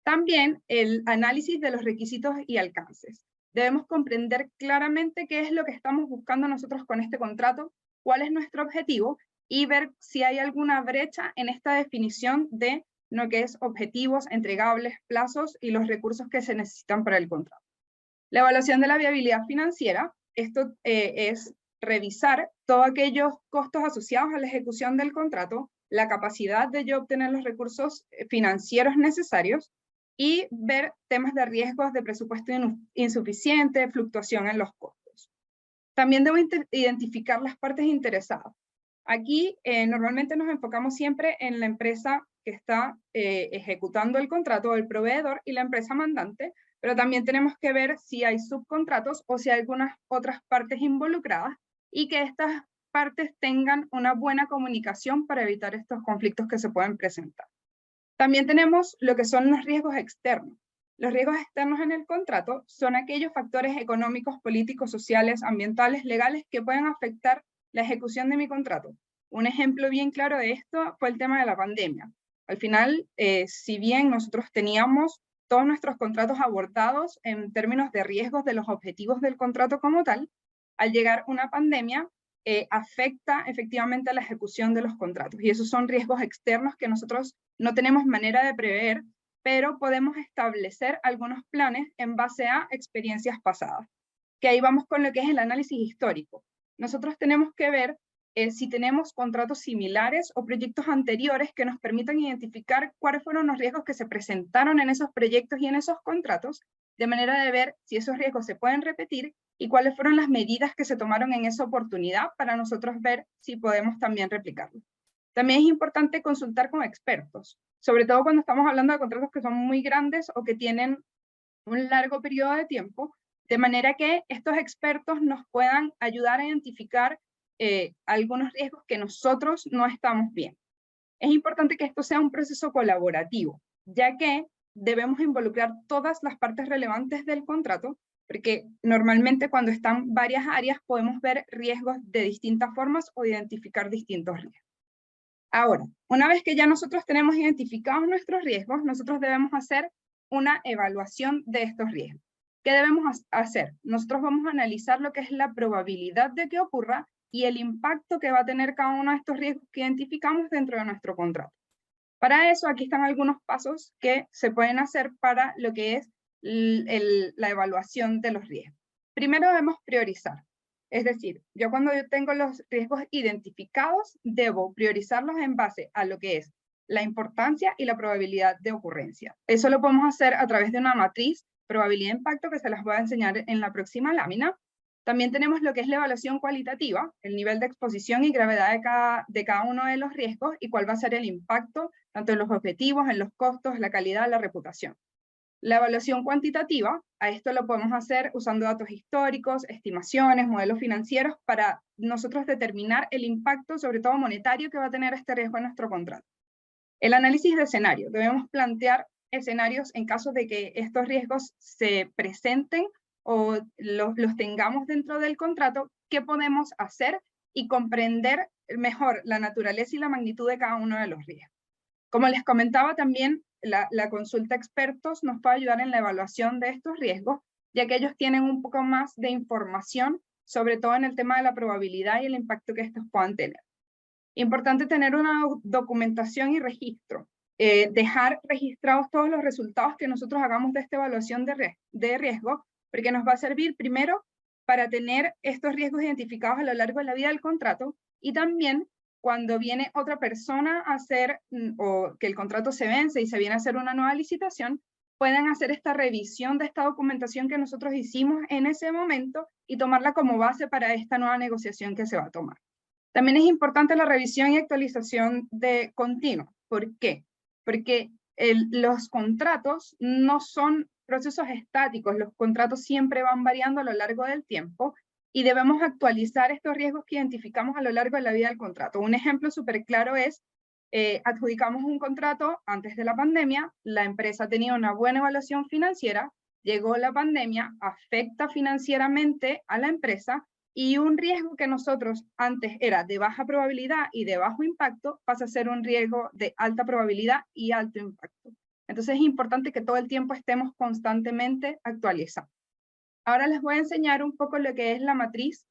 También el análisis de los requisitos y alcances. Debemos comprender claramente qué es lo que estamos buscando nosotros con este contrato, cuál es nuestro objetivo, y ver si hay alguna brecha en esta definición de lo que es objetivos, entregables, plazos y los recursos que se necesitan para el contrato. La evaluación de la viabilidad financiera, esto es revisar todos aquellos costos asociados a la ejecución del contrato, la capacidad de yo obtener los recursos financieros necesarios, y ver temas de riesgos de presupuesto insuficiente, fluctuación en los costos. También debo identificar las partes interesadas. Aquí normalmente nos enfocamos siempre en la empresa que está ejecutando el contrato, el proveedor y la empresa mandante, pero también tenemos que ver si hay subcontratos o si hay algunas otras partes involucradas, y que estas partes tengan una buena comunicación para evitar estos conflictos que se pueden presentar. También tenemos lo que son los riesgos externos. Los riesgos externos en el contrato son aquellos factores económicos, políticos, sociales, ambientales, legales que pueden afectar la ejecución de mi contrato. Un ejemplo bien claro de esto fue el tema de la pandemia. Al final, si bien nosotros teníamos todos nuestros contratos abordados en términos de riesgos de los objetivos del contrato como tal, al llegar una pandemia, afecta efectivamente a la ejecución de los contratos, y esos son riesgos externos que nosotros no tenemos manera de prever, pero podemos establecer algunos planes en base a experiencias pasadas, que ahí vamos con lo que es el análisis histórico. Nosotros tenemos que ver si tenemos contratos similares o proyectos anteriores que nos permitan identificar cuáles fueron los riesgos que se presentaron en esos proyectos y en esos contratos, de manera de ver si esos riesgos se pueden repetir y cuáles fueron las medidas que se tomaron en esa oportunidad para nosotros ver si podemos también replicarlo. También es importante consultar con expertos, sobre todo cuando estamos hablando de contratos que son muy grandes o que tienen un largo periodo de tiempo, de manera que estos expertos nos puedan ayudar a identificar algunos riesgos que nosotros no estamos viendo. Es importante que esto sea un proceso colaborativo, ya que debemos involucrar todas las partes relevantes del contrato, porque normalmente cuando están varias áreas podemos ver riesgos de distintas formas o identificar distintos riesgos. Ahora, una vez que ya nosotros tenemos identificados nuestros riesgos, nosotros debemos hacer una evaluación de estos riesgos. ¿Qué debemos hacer? Nosotros vamos a analizar lo que es la probabilidad de que ocurra y el impacto que va a tener cada uno de estos riesgos que identificamos dentro de nuestro contrato. Para eso, aquí están algunos pasos que se pueden hacer para lo que es la evaluación de los riesgos. Primero debemos priorizar. Es decir, yo cuando yo tengo los riesgos identificados, debo priorizarlos en base a lo que es la importancia y la probabilidad de ocurrencia. Eso lo podemos hacer a través de una matriz probabilidad de impacto que se las voy a enseñar en la próxima lámina. También tenemos lo que es la evaluación cualitativa, el nivel de exposición y gravedad de cada uno de los riesgos y cuál va a ser el impacto, tanto en los objetivos, en los costos, la calidad, la reputación. La evaluación cuantitativa, a esto lo podemos hacer usando datos históricos, estimaciones, modelos financieros, para nosotros determinar el impacto, sobre todo monetario, que va a tener este riesgo en nuestro contrato. El análisis de escenario, debemos plantear escenarios en caso de que estos riesgos se presenten o los tengamos dentro del contrato, qué podemos hacer y comprender mejor la naturaleza y la magnitud de cada uno de los riesgos. Como les comentaba también, la consulta a expertos nos puede ayudar en la evaluación de estos riesgos, ya que ellos tienen un poco más de información, sobre todo en el tema de la probabilidad y el impacto que estos puedan tener. Importante tener una documentación y registro. Dejar registrados todos los resultados que nosotros hagamos de esta evaluación de riesgo, porque nos va a servir primero para tener estos riesgos identificados a lo largo de la vida del contrato, y también cuando viene otra persona a hacer, o que el contrato se vence y se viene a hacer una nueva licitación, pueden hacer esta revisión de esta documentación que nosotros hicimos en ese momento y tomarla como base para esta nueva negociación que se va a tomar. También es importante la revisión y actualización de continuo. ¿Por qué? Porque los contratos no son procesos estáticos, los contratos siempre van variando a lo largo del tiempo y debemos actualizar estos riesgos que identificamos a lo largo de la vida del contrato. Un ejemplo súper claro es, adjudicamos un contrato antes de la pandemia, la empresa tenía una buena evaluación financiera, llegó la pandemia, afecta financieramente a la empresa, y un riesgo que nosotros antes era de baja probabilidad y de bajo impacto pasa a ser un riesgo de alta probabilidad y alto impacto. Entonces es importante que todo el tiempo estemos constantemente actualizando. Ahora les voy a enseñar un poco lo que es la matriz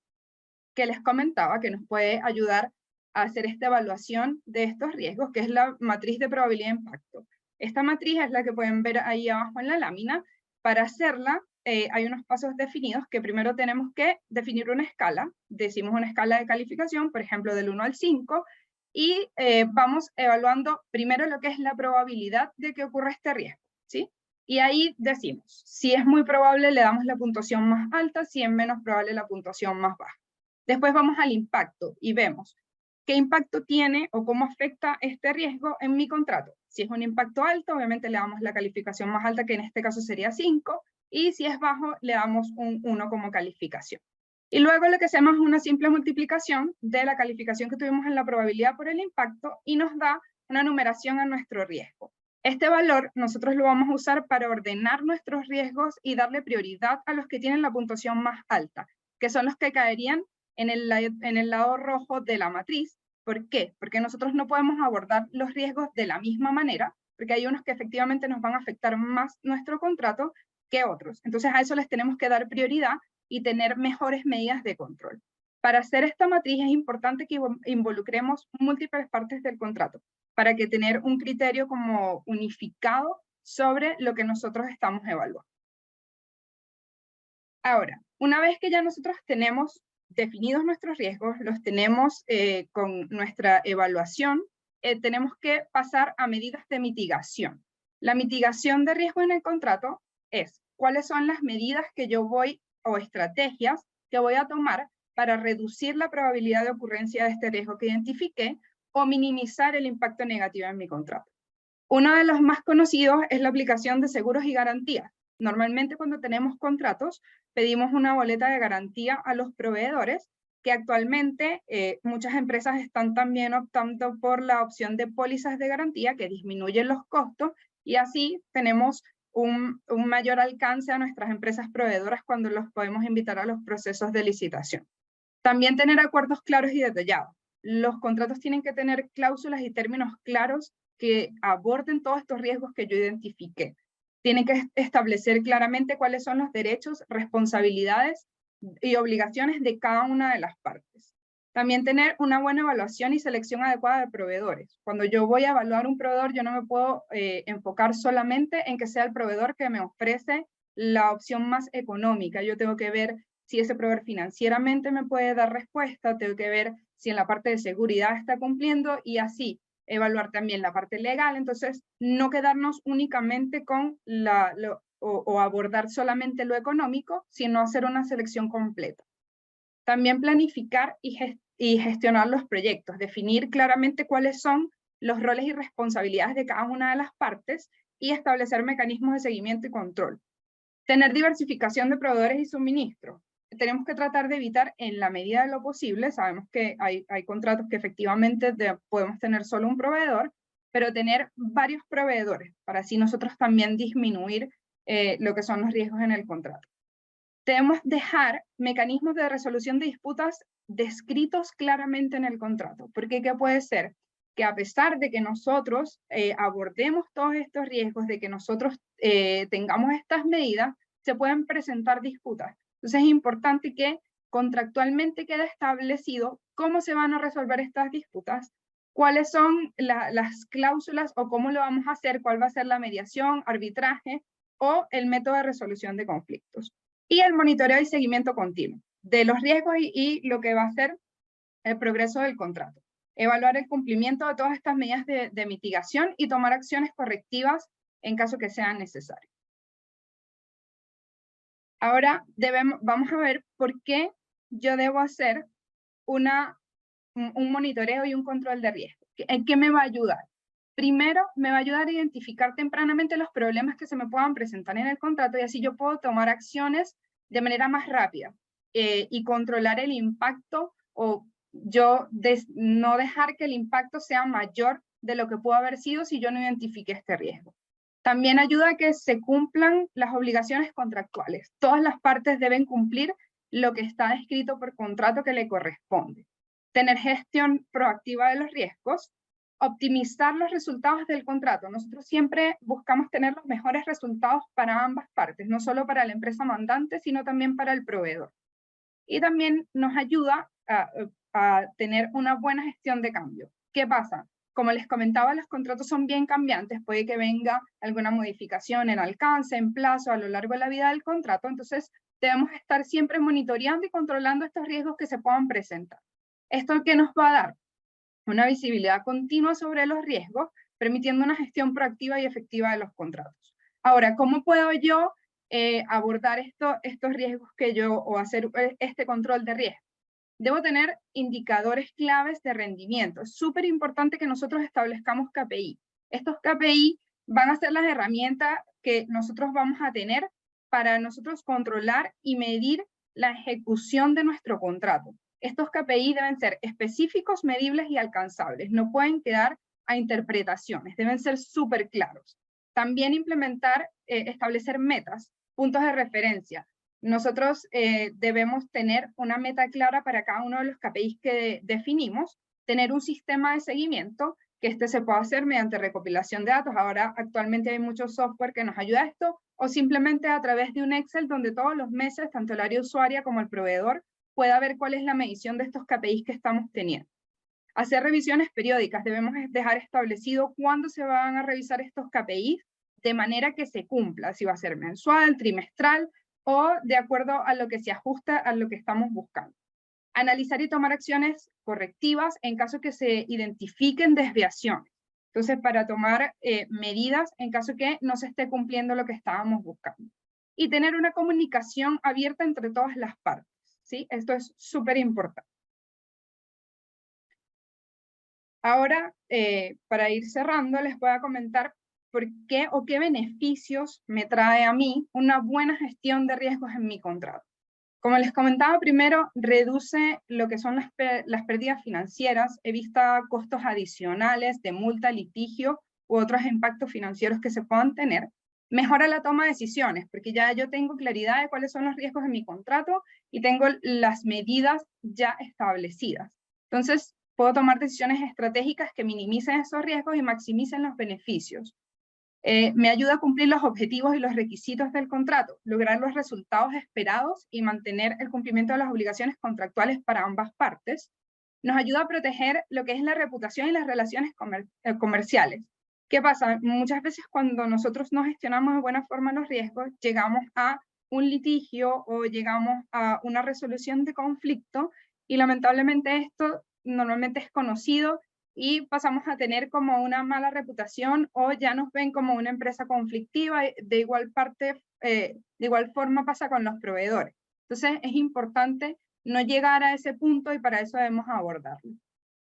que les comentaba, que nos puede ayudar a hacer esta evaluación de estos riesgos, que es la matriz de probabilidad de impacto. Esta matriz es la que pueden ver ahí abajo en la lámina. Para hacerla, hay unos pasos definidos que primero tenemos que definir una escala. Decimos una escala de calificación, por ejemplo, del 1 al 5, y vamos evaluando primero lo que es la probabilidad de que ocurra este riesgo, ¿sí? Y ahí decimos, si es muy probable le damos la puntuación más alta, si es menos probable la puntuación más baja. Después vamos al impacto y vemos qué impacto tiene o cómo afecta este riesgo en mi contrato. Si es un impacto alto, obviamente le damos la calificación más alta, que en este caso sería 5, y si es bajo, le damos un 1 como calificación. Y luego lo que hacemos es una simple multiplicación de la calificación que tuvimos en la probabilidad por el impacto y nos da una numeración a nuestro riesgo. Este valor nosotros lo vamos a usar para ordenar nuestros riesgos y darle prioridad a los que tienen la puntuación más alta, que son los que caerían en el lado rojo de la matriz. ¿Por qué? Porque nosotros no podemos abordar los riesgos de la misma manera, porque hay unos que efectivamente nos van a afectar más nuestro contrato que otros. Entonces a eso les tenemos que dar prioridad y tener mejores medidas de control. Para hacer esta matriz es importante que involucremos múltiples partes del contrato, para que tener un criterio como unificado sobre lo que nosotros estamos evaluando. Ahora, una vez que ya nosotros tenemos definidos nuestros riesgos, los tenemos con nuestra evaluación, tenemos que pasar a medidas de mitigación. La mitigación de riesgo en el contrato es cuáles son las medidas que yo voy, o estrategias que voy a tomar para reducir la probabilidad de ocurrencia de este riesgo que identifiqué o minimizar el impacto negativo en mi contrato. Uno de los más conocidos es la aplicación de seguros y garantías. Normalmente cuando tenemos contratos pedimos una boleta de garantía a los proveedores, que actualmente muchas empresas están también optando por la opción de pólizas de garantía que disminuyen los costos y así tenemos un mayor alcance a nuestras empresas proveedoras cuando los podemos invitar a los procesos de licitación. También tener acuerdos claros y detallados. Los contratos tienen que tener cláusulas y términos claros que aborden todos estos riesgos que yo identifiqué. Tienen que establecer claramente cuáles son los derechos, responsabilidades y obligaciones de cada una de las partes. También tener una buena evaluación y selección adecuada de proveedores. Cuando yo voy a evaluar un proveedor, yo no me puedo enfocar solamente en que sea el proveedor que me ofrece la opción más económica. Yo tengo que ver si ese proveedor financieramente me puede dar respuesta, tengo que ver si en la parte de seguridad está cumpliendo y así evaluar también la parte legal. Entonces, no quedarnos únicamente con o abordar solamente lo económico, sino hacer una selección completa. También planificar y gestionar los proyectos, definir claramente cuáles son los roles y responsabilidades de cada una de las partes y establecer mecanismos de seguimiento y control. Tener diversificación de proveedores y suministros. Tenemos que tratar de evitar en la medida de lo posible, sabemos que hay contratos que efectivamente podemos tener solo un proveedor, pero tener varios proveedores para así nosotros también disminuir lo que son los riesgos en el contrato. Debemos dejar mecanismos de resolución de disputas descritos claramente en el contrato, porque ¿qué puede ser? Que a pesar de que nosotros abordemos todos estos riesgos, de que nosotros tengamos estas medidas, se pueden presentar disputas. Entonces es importante que contractualmente quede establecido cómo se van a resolver estas disputas, cuáles son las cláusulas o cómo lo vamos a hacer, cuál va a ser la mediación, arbitraje o el método de resolución de conflictos. Y el monitoreo y seguimiento continuo de los riesgos y lo que va a ser el progreso del contrato. Evaluar el cumplimiento de todas estas medidas de mitigación y tomar acciones correctivas en caso que sean necesarias. Ahora vamos a ver por qué yo debo hacer un monitoreo y un control de riesgo. ¿En qué me va a ayudar? Primero, me va a ayudar a identificar tempranamente los problemas que se me puedan presentar en el contrato y así yo puedo tomar acciones de manera más rápida y controlar el impacto o no dejar que el impacto sea mayor de lo que pudo haber sido si yo no identifiqué este riesgo. También ayuda a que se cumplan las obligaciones contractuales. Todas las partes deben cumplir lo que está escrito por contrato que le corresponde. Tener gestión proactiva de los riesgos, optimizar los resultados del contrato. Nosotros siempre buscamos tener los mejores resultados para ambas partes, no solo para la empresa mandante, sino también para el proveedor. Y también nos ayuda a tener una buena gestión de cambio. ¿Qué pasa? Como les comentaba, los contratos son bien cambiantes, puede que venga alguna modificación en alcance, en plazo, a lo largo de la vida del contrato, entonces debemos estar siempre monitoreando y controlando estos riesgos que se puedan presentar. ¿Esto qué nos va a dar? Una visibilidad continua sobre los riesgos, permitiendo una gestión proactiva y efectiva de los contratos. Ahora, ¿cómo puedo yo abordar estos riesgos o hacer este control de riesgo? Debo tener indicadores claves de rendimiento. Es súper importante que nosotros establezcamos KPI. Estos KPI van a ser las herramientas que nosotros vamos a tener para nosotros controlar y medir la ejecución de nuestro contrato. Estos KPI deben ser específicos, medibles y alcanzables. No pueden quedar a interpretaciones, deben ser súper claros. También establecer metas, puntos de referencia. Nosotros debemos tener una meta clara para cada uno de los KPIs que definimos, tener un sistema de seguimiento, que se puede hacer mediante recopilación de datos. Ahora actualmente hay mucho software que nos ayuda a esto, o simplemente a través de un Excel donde todos los meses, tanto el área usuaria como el proveedor, pueda ver cuál es la medición de estos KPIs que estamos teniendo. Hacer revisiones periódicas, debemos dejar establecido cuándo se van a revisar estos KPIs, de manera que se cumpla, si va a ser mensual, trimestral, o de acuerdo a lo que se ajusta a lo que estamos buscando. Analizar y tomar acciones correctivas en caso que se identifiquen desviaciones. Entonces, para tomar medidas en caso que no se esté cumpliendo lo que estábamos buscando. Y tener una comunicación abierta entre todas las partes, ¿sí? Esto es súper importante. Ahora, para ir cerrando, les voy a comentar por qué o qué beneficios me trae a mí una buena gestión de riesgos en mi contrato. Como les comentaba primero, reduce lo que son las pérdidas financieras, evita costos adicionales de multa, litigio u otros impactos financieros que se puedan tener, mejora la toma de decisiones, porque ya yo tengo claridad de cuáles son los riesgos en mi contrato y tengo las medidas ya establecidas. Entonces, puedo tomar decisiones estratégicas que minimicen esos riesgos y maximicen los beneficios. Me ayuda a cumplir los objetivos y los requisitos del contrato, lograr los resultados esperados y mantener el cumplimiento de las obligaciones contractuales para ambas partes. Nos ayuda a proteger lo que es la reputación y las relaciones comerciales. ¿Qué pasa? Muchas veces cuando nosotros no gestionamos de buena forma los riesgos, llegamos a un litigio o llegamos a una resolución de conflicto y lamentablemente esto normalmente es conocido y pasamos a tener como una mala reputación o ya nos ven como una empresa conflictiva. De igual forma pasa con los proveedores. Entonces es importante no llegar a ese punto y para eso debemos abordarlo.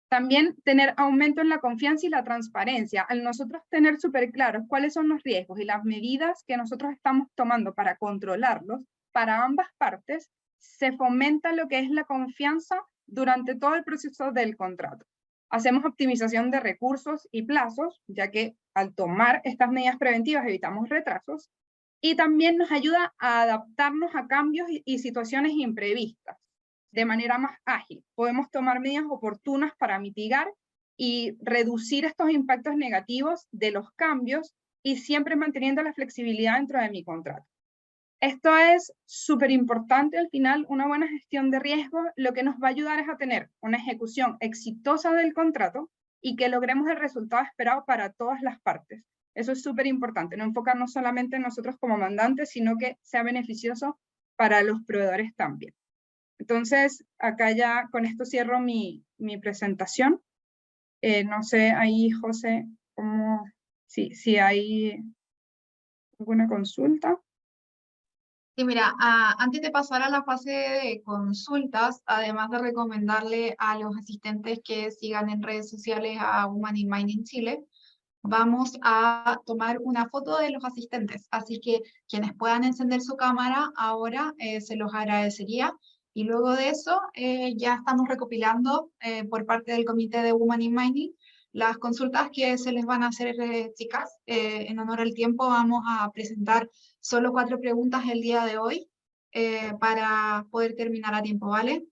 También tener aumento en la confianza y la transparencia. Al nosotros tener súper claros cuáles son los riesgos y las medidas que nosotros estamos tomando para controlarlos, para ambas partes, se fomenta lo que es la confianza durante todo el proceso del contrato. Hacemos optimización de recursos y plazos, ya que al tomar estas medidas preventivas evitamos retrasos, y también nos ayuda a adaptarnos a cambios y situaciones imprevistas de manera más ágil. Podemos tomar medidas oportunas para mitigar y reducir estos impactos negativos de los cambios y siempre manteniendo la flexibilidad dentro de mi contrato. Esto es súper importante al final, una buena gestión de riesgo, lo que nos va a ayudar es a tener una ejecución exitosa del contrato y que logremos el resultado esperado para todas las partes. Eso es súper importante, no enfocarnos solamente en nosotros como mandantes, sino que sea beneficioso para los proveedores también. Entonces, acá ya con esto cierro mi presentación. No sé, ahí, José, si hay alguna consulta.
Sí, mira, antes de pasar a la fase de consultas, además de recomendarle a los asistentes que sigan en redes sociales a Women in Mining Chile, vamos a tomar una foto de los asistentes. Así que quienes puedan encender su cámara ahora, se los agradecería. Y luego de eso, ya estamos recopilando por parte del comité de Women in Mining las consultas que se les van a hacer, chicas. En honor al tiempo, vamos a presentar solo 4 preguntas el día de hoy para poder terminar a tiempo, ¿vale?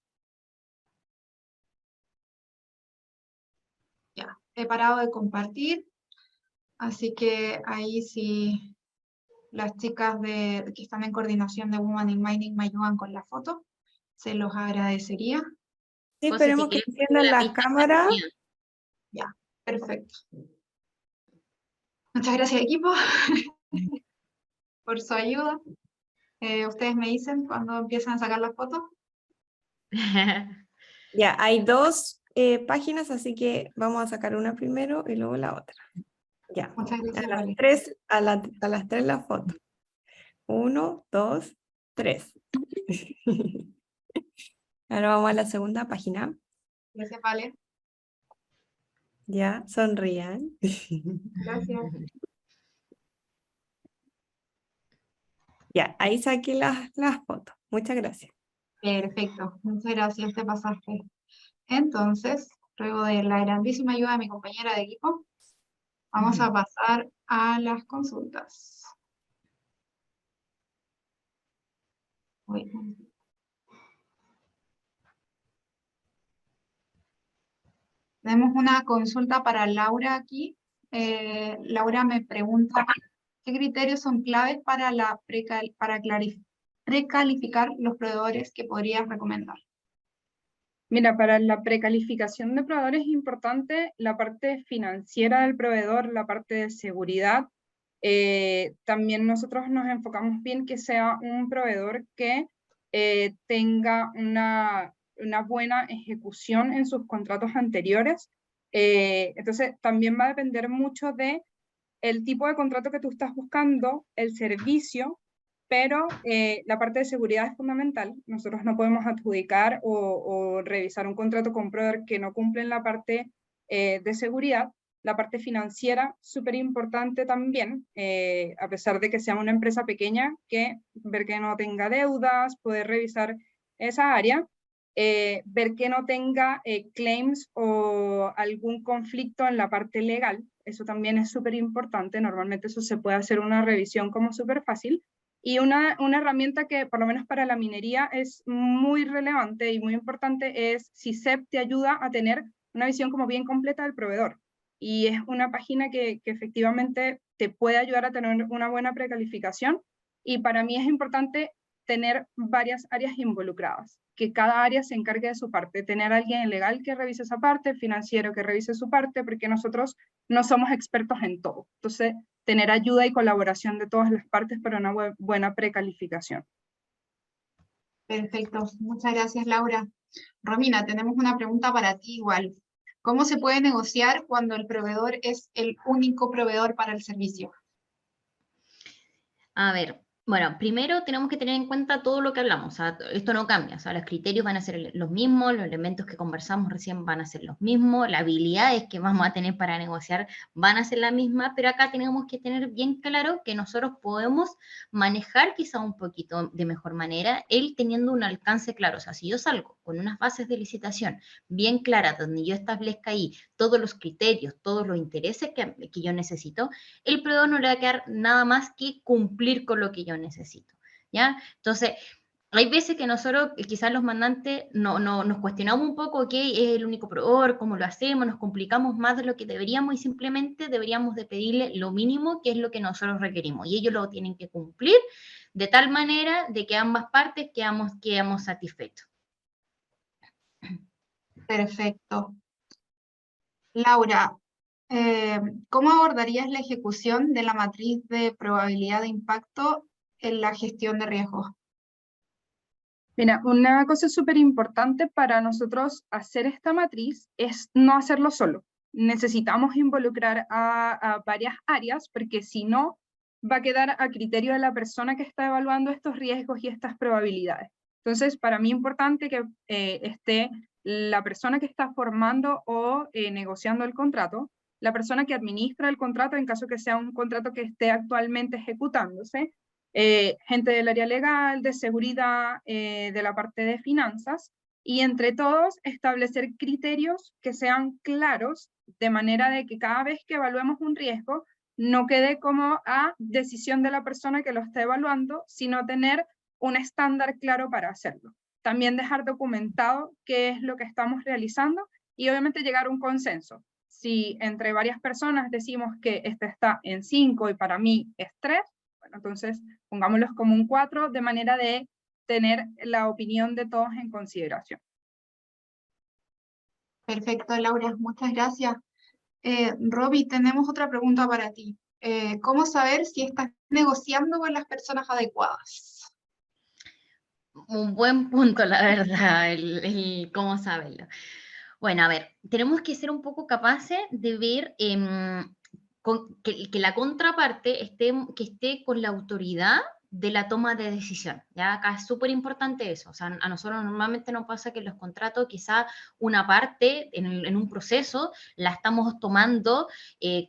Ya, he parado de compartir, así que ahí sí las chicas que están en coordinación de Women in Mining me ayudan con la foto, se los agradecería.
Sí,
José,
esperemos
si
que
quieres
enciendan
la
las
pista
cámaras.
partida.
Ya, perfecto. Muchas gracias, equipo, por su ayuda. Ustedes me dicen cuando empiezan a sacar las fotos.
Ya, hay 2 páginas, así que vamos a sacar una primero y luego la otra. Ya,
Muchas
a
gracias,
las
Vale.
3, a las 3 la foto. 1, 2, 3. Ahora vamos a la segunda página.
Gracias, Vale.
Ya, sonrían.
Gracias.
Ya, ahí saqué las fotos. Muchas gracias.
Perfecto, muchas gracias, te pasaste. Entonces, luego de la grandísima ayuda de mi compañera de equipo, vamos a pasar a las consultas. Tenemos una consulta para Laura aquí. Laura me pregunta, ¿qué criterios son claves para precalificar los proveedores que podrías recomendar?
Mira, para la precalificación de proveedores es importante la parte financiera del proveedor, la parte de seguridad. También nosotros nos enfocamos bien que sea un proveedor que tenga una buena ejecución en sus contratos anteriores. Entonces, también va a depender mucho de el tipo de contrato que tú estás buscando, el servicio, pero la parte de seguridad es fundamental. Nosotros no podemos adjudicar o revisar un contrato con un proveedor que no cumple en la parte de seguridad. La parte financiera, súper importante también, a pesar de que sea una empresa pequeña, ver que no tenga deudas, poder revisar esa área, ver que no tenga claims o algún conflicto en la parte legal. Eso también es súper importante. Normalmente eso se puede hacer una revisión como súper fácil. Y una herramienta que, por lo menos para la minería, es muy relevante y muy importante es CICEP te ayuda a tener una visión como bien completa del proveedor. Y es una página que efectivamente te puede ayudar a tener una buena precalificación. Y para mí es importante tener varias áreas involucradas, que cada área se encargue de su parte, tener a alguien legal que revise esa parte, financiero que revise su parte, porque nosotros no somos expertos en todo. Entonces, tener ayuda y colaboración de todas las partes para una buena precalificación.
Perfecto, muchas gracias, Laura. Romina, tenemos una pregunta para ti igual. ¿Cómo se puede negociar cuando el proveedor es el único proveedor para el servicio?
A ver, bueno, primero tenemos que tener en cuenta todo lo que hablamos, o sea, esto no cambia, o sea, los criterios van a ser los mismos, los elementos que conversamos recién van a ser los mismos, las habilidades que vamos a tener para negociar van a ser las mismas, pero acá tenemos que tener bien claro que nosotros podemos manejar quizá un poquito de mejor manera, él teniendo un alcance claro, o sea, si yo salgo con unas bases de licitación bien claras, donde yo establezca ahí todos los criterios, todos los intereses que yo necesito, el proveedor no le va a quedar nada más que cumplir con lo que yo necesito, ¿ya? Entonces, hay veces que nosotros, quizás los mandantes, nos cuestionamos un poco, ¿ok? ¿Es el único proveedor? ¿Cómo lo hacemos? Nos complicamos más de lo que deberíamos y simplemente deberíamos de pedirle lo mínimo, que es lo que nosotros requerimos. Y ellos lo tienen que cumplir de tal manera de que ambas partes quedamos satisfechos.
Perfecto. Laura, ¿cómo abordarías la ejecución de la matriz de probabilidad de impacto en la gestión de riesgos?
Mira, una cosa súper importante para nosotros hacer esta matriz es no hacerlo solo. Necesitamos involucrar a varias áreas porque si no, va a quedar a criterio de la persona que está evaluando estos riesgos y estas probabilidades. Entonces, para mí es importante que esté la persona que está formando o negociando el contrato, la persona que administra el contrato en caso que sea un contrato que esté actualmente ejecutándose, gente del área legal, de seguridad, de la parte de finanzas, y entre todos establecer criterios que sean claros, de manera de que cada vez que evaluemos un riesgo, no quede como a decisión de la persona que lo está evaluando, sino tener un estándar claro para hacerlo. También dejar documentado qué es lo que estamos realizando y obviamente llegar a un consenso. Si entre varias personas decimos que este está en 5 y para mí es 3, bueno, entonces pongámoslos como un 4 de manera de tener la opinión de todos en consideración.
Perfecto, Laura, muchas gracias. Roby, tenemos otra pregunta para ti. ¿Cómo saber si estás negociando con las personas adecuadas?
Un buen punto, la verdad, el cómo saberlo. Bueno, a ver, tenemos que ser un poco capaces de ver que la contraparte que esté con la autoridad de la toma de decisión. ¿Ya? Acá es súper importante eso. O sea, a nosotros normalmente nos pasa que en los contratos quizá una parte en un proceso la estamos tomando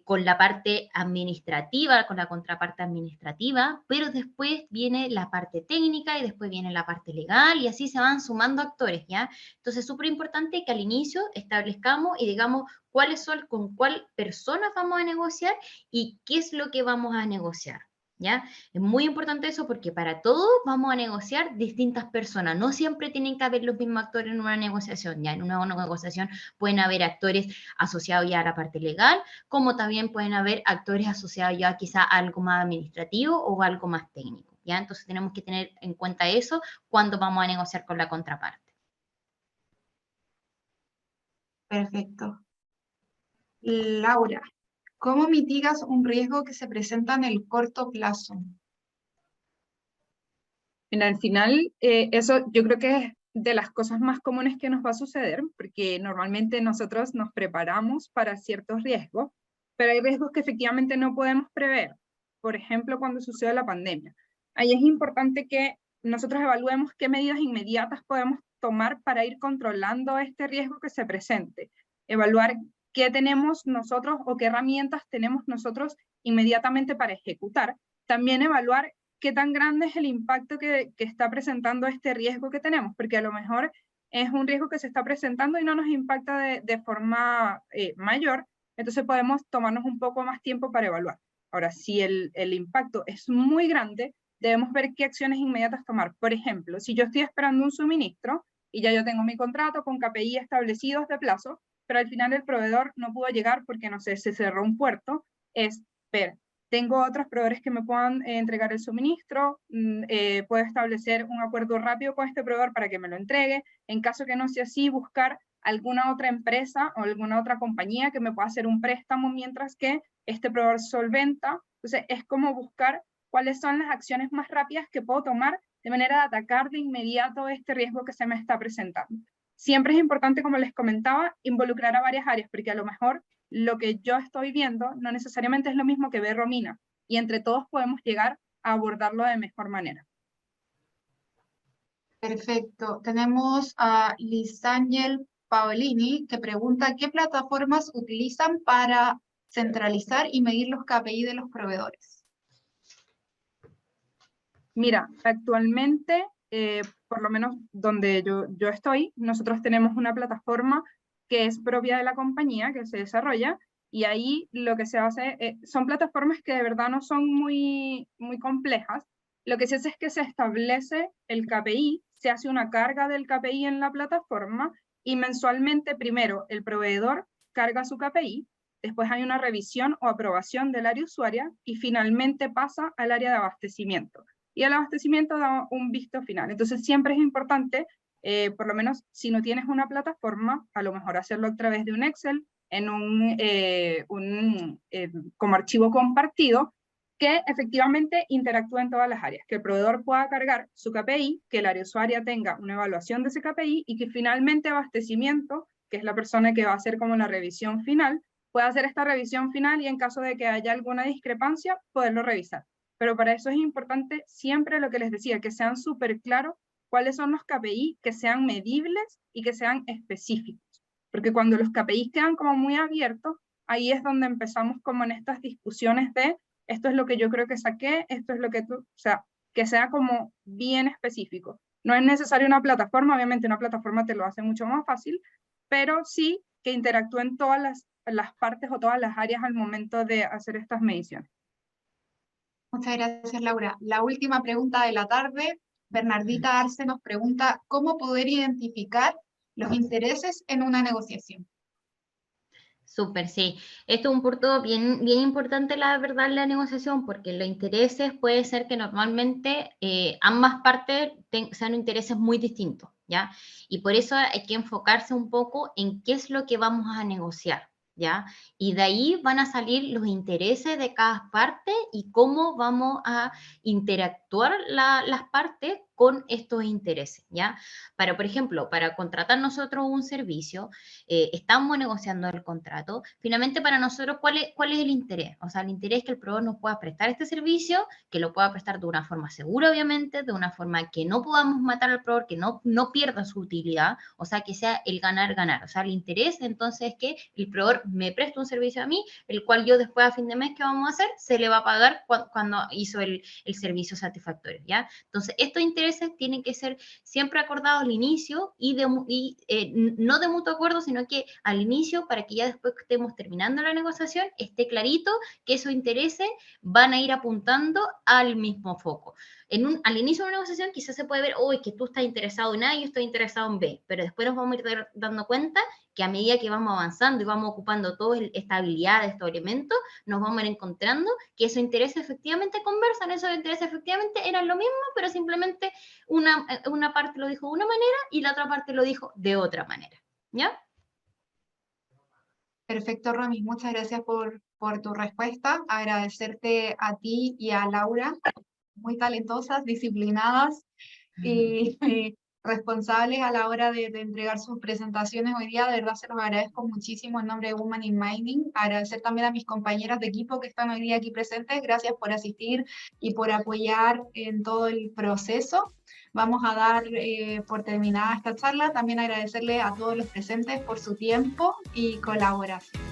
con la parte administrativa, con la contraparte administrativa, pero después viene la parte técnica y después viene la parte legal y así se van sumando actores, ¿ya? Entonces es súper importante que al inicio establezcamos y digamos cuáles son, con cuál personas vamos a negociar y qué es lo que vamos a negociar. ¿Ya? Es muy importante eso porque para todos vamos a negociar distintas personas. No siempre tienen que haber los mismos actores en una negociación. Ya en una negociación pueden haber actores asociados ya a la parte legal, como también pueden haber actores asociados ya quizá a algo más administrativo o algo más técnico. ¿Ya? Entonces tenemos que tener en cuenta eso cuando vamos a negociar con la contraparte.
Perfecto. Laura, ¿cómo mitigas un riesgo que se presenta en el corto plazo?
Al final, eso yo creo que es de las cosas más comunes que nos va a suceder, porque normalmente nosotros nos preparamos para ciertos riesgos, pero hay riesgos que efectivamente no podemos prever. Por ejemplo, cuando sucede la pandemia. Ahí es importante que nosotros evaluemos qué medidas inmediatas podemos tomar para ir controlando este riesgo que se presente. Evaluar qué tenemos nosotros o qué herramientas tenemos nosotros inmediatamente para ejecutar. También evaluar qué tan grande es el impacto que está presentando este riesgo que tenemos, porque a lo mejor es un riesgo que se está presentando y no nos impacta de forma mayor, entonces podemos tomarnos un poco más tiempo para evaluar. Ahora, si el impacto es muy grande, debemos ver qué acciones inmediatas tomar. Por ejemplo, si yo estoy esperando un suministro y ya yo tengo mi contrato con KPI establecidos de plazo, pero al final el proveedor no pudo llegar porque, no sé, se cerró un puerto, es ver, tengo otros proveedores que me puedan entregar el suministro, puedo establecer un acuerdo rápido con este proveedor para que me lo entregue. En caso que no sea así, buscar alguna otra empresa o alguna otra compañía que me pueda hacer un préstamo mientras que este proveedor solventa. Entonces, es como buscar cuáles son las acciones más rápidas que puedo tomar de manera de atacar de inmediato este riesgo que se me está presentando. Siempre es importante, como les comentaba, involucrar a varias áreas, porque a lo mejor lo que yo estoy viendo no necesariamente es lo mismo que ve Romina, y entre todos podemos llegar a abordarlo de mejor manera.
Perfecto. Tenemos a Lisángel Paolini que pregunta ¿qué plataformas utilizan para centralizar y medir los KPI de los proveedores?
Mira, actualmente, por lo menos donde yo estoy, nosotros tenemos una plataforma que es propia de la compañía, que se desarrolla, y ahí lo que se hace, son plataformas que de verdad no son muy complejas. Lo que se hace es que se establece el KPI, se hace una carga del KPI en la plataforma, y mensualmente primero el proveedor carga su KPI, después hay una revisión o aprobación del área usuaria, y finalmente pasa al área de abastecimiento. Y el abastecimiento da un visto final. Entonces siempre es importante, por lo menos si no tienes una plataforma, a lo mejor hacerlo a través de un Excel, en como archivo compartido, que efectivamente interactúe en todas las áreas, que el proveedor pueda cargar su KPI, que el área usuaria tenga una evaluación de ese KPI y que finalmente abastecimiento, que es la persona que va a hacer como la revisión final, pueda hacer esta revisión final y en caso de que haya alguna discrepancia, poderlo revisar. Pero para eso es importante siempre lo que les decía, que sean súper claros cuáles son los KPI, que sean medibles y que sean específicos. Porque cuando los KPI quedan como muy abiertos, ahí es donde empezamos como en estas discusiones de esto es lo que yo creo que saqué, esto es lo que tú, o sea, que sea como bien específico. No es necesario una plataforma, obviamente una plataforma te lo hace mucho más fácil, pero sí que interactúen todas las partes o todas las áreas al momento de hacer estas mediciones.
Muchas gracias, Laura. La última pregunta de la tarde, Bernardita Arce nos pregunta ¿cómo poder identificar los intereses en una negociación?
Súper, sí. Esto es un punto bien importante, la verdad, en la negociación, porque los intereses puede ser que normalmente ambas partes sean intereses muy distintos, ¿ya? Y por eso hay que enfocarse un poco en qué es lo que vamos a negociar, ¿ya? Y de ahí van a salir los intereses de cada parte y cómo vamos a interactuar las partes con estos intereses, ¿ya? Para, por ejemplo, para contratar nosotros un servicio, estamos negociando el contrato, finalmente para nosotros, ¿cuál es el interés? O sea, el interés es que el proveedor nos pueda prestar este servicio, que lo pueda prestar de una forma segura, obviamente, de una forma que no podamos matar al proveedor, que no pierda su utilidad, o sea, que sea el ganar-ganar. O sea, el interés entonces es que el proveedor me preste un servicio a mí, el cual yo después a fin de mes, ¿qué vamos a hacer? Se le va a pagar cuando hizo el servicio satisfactorio, ¿ya? Entonces, estos intereses tienen que ser siempre acordados al inicio y no de mutuo acuerdo, sino que al inicio, para que ya después que estemos terminando la negociación, esté clarito que esos intereses van a ir apuntando al mismo foco. Al inicio de una negociación quizás se puede ver, que tú estás interesado en A y yo estoy interesado en B, pero después nos vamos a ir dando cuenta que a medida que vamos avanzando y vamos ocupando toda esta habilidad, estos elementos, nos vamos a ir encontrando que esos intereses efectivamente conversan, esos intereses efectivamente eran lo mismo, pero simplemente una parte lo dijo de una manera y la otra parte lo dijo de otra manera, ¿ya?
Perfecto, Romy. Muchas gracias por tu respuesta. Agradecerte a ti y a Laura, muy talentosas, disciplinadas y responsables a la hora de entregar sus presentaciones hoy día. De verdad se los agradezco muchísimo en nombre de Women in Mining. Agradecer también a mis compañeras de equipo que están hoy día aquí presentes. Gracias por asistir y por apoyar en todo el proceso. Vamos a dar por terminada esta charla. También agradecerle a todos los presentes por su tiempo y colaboración.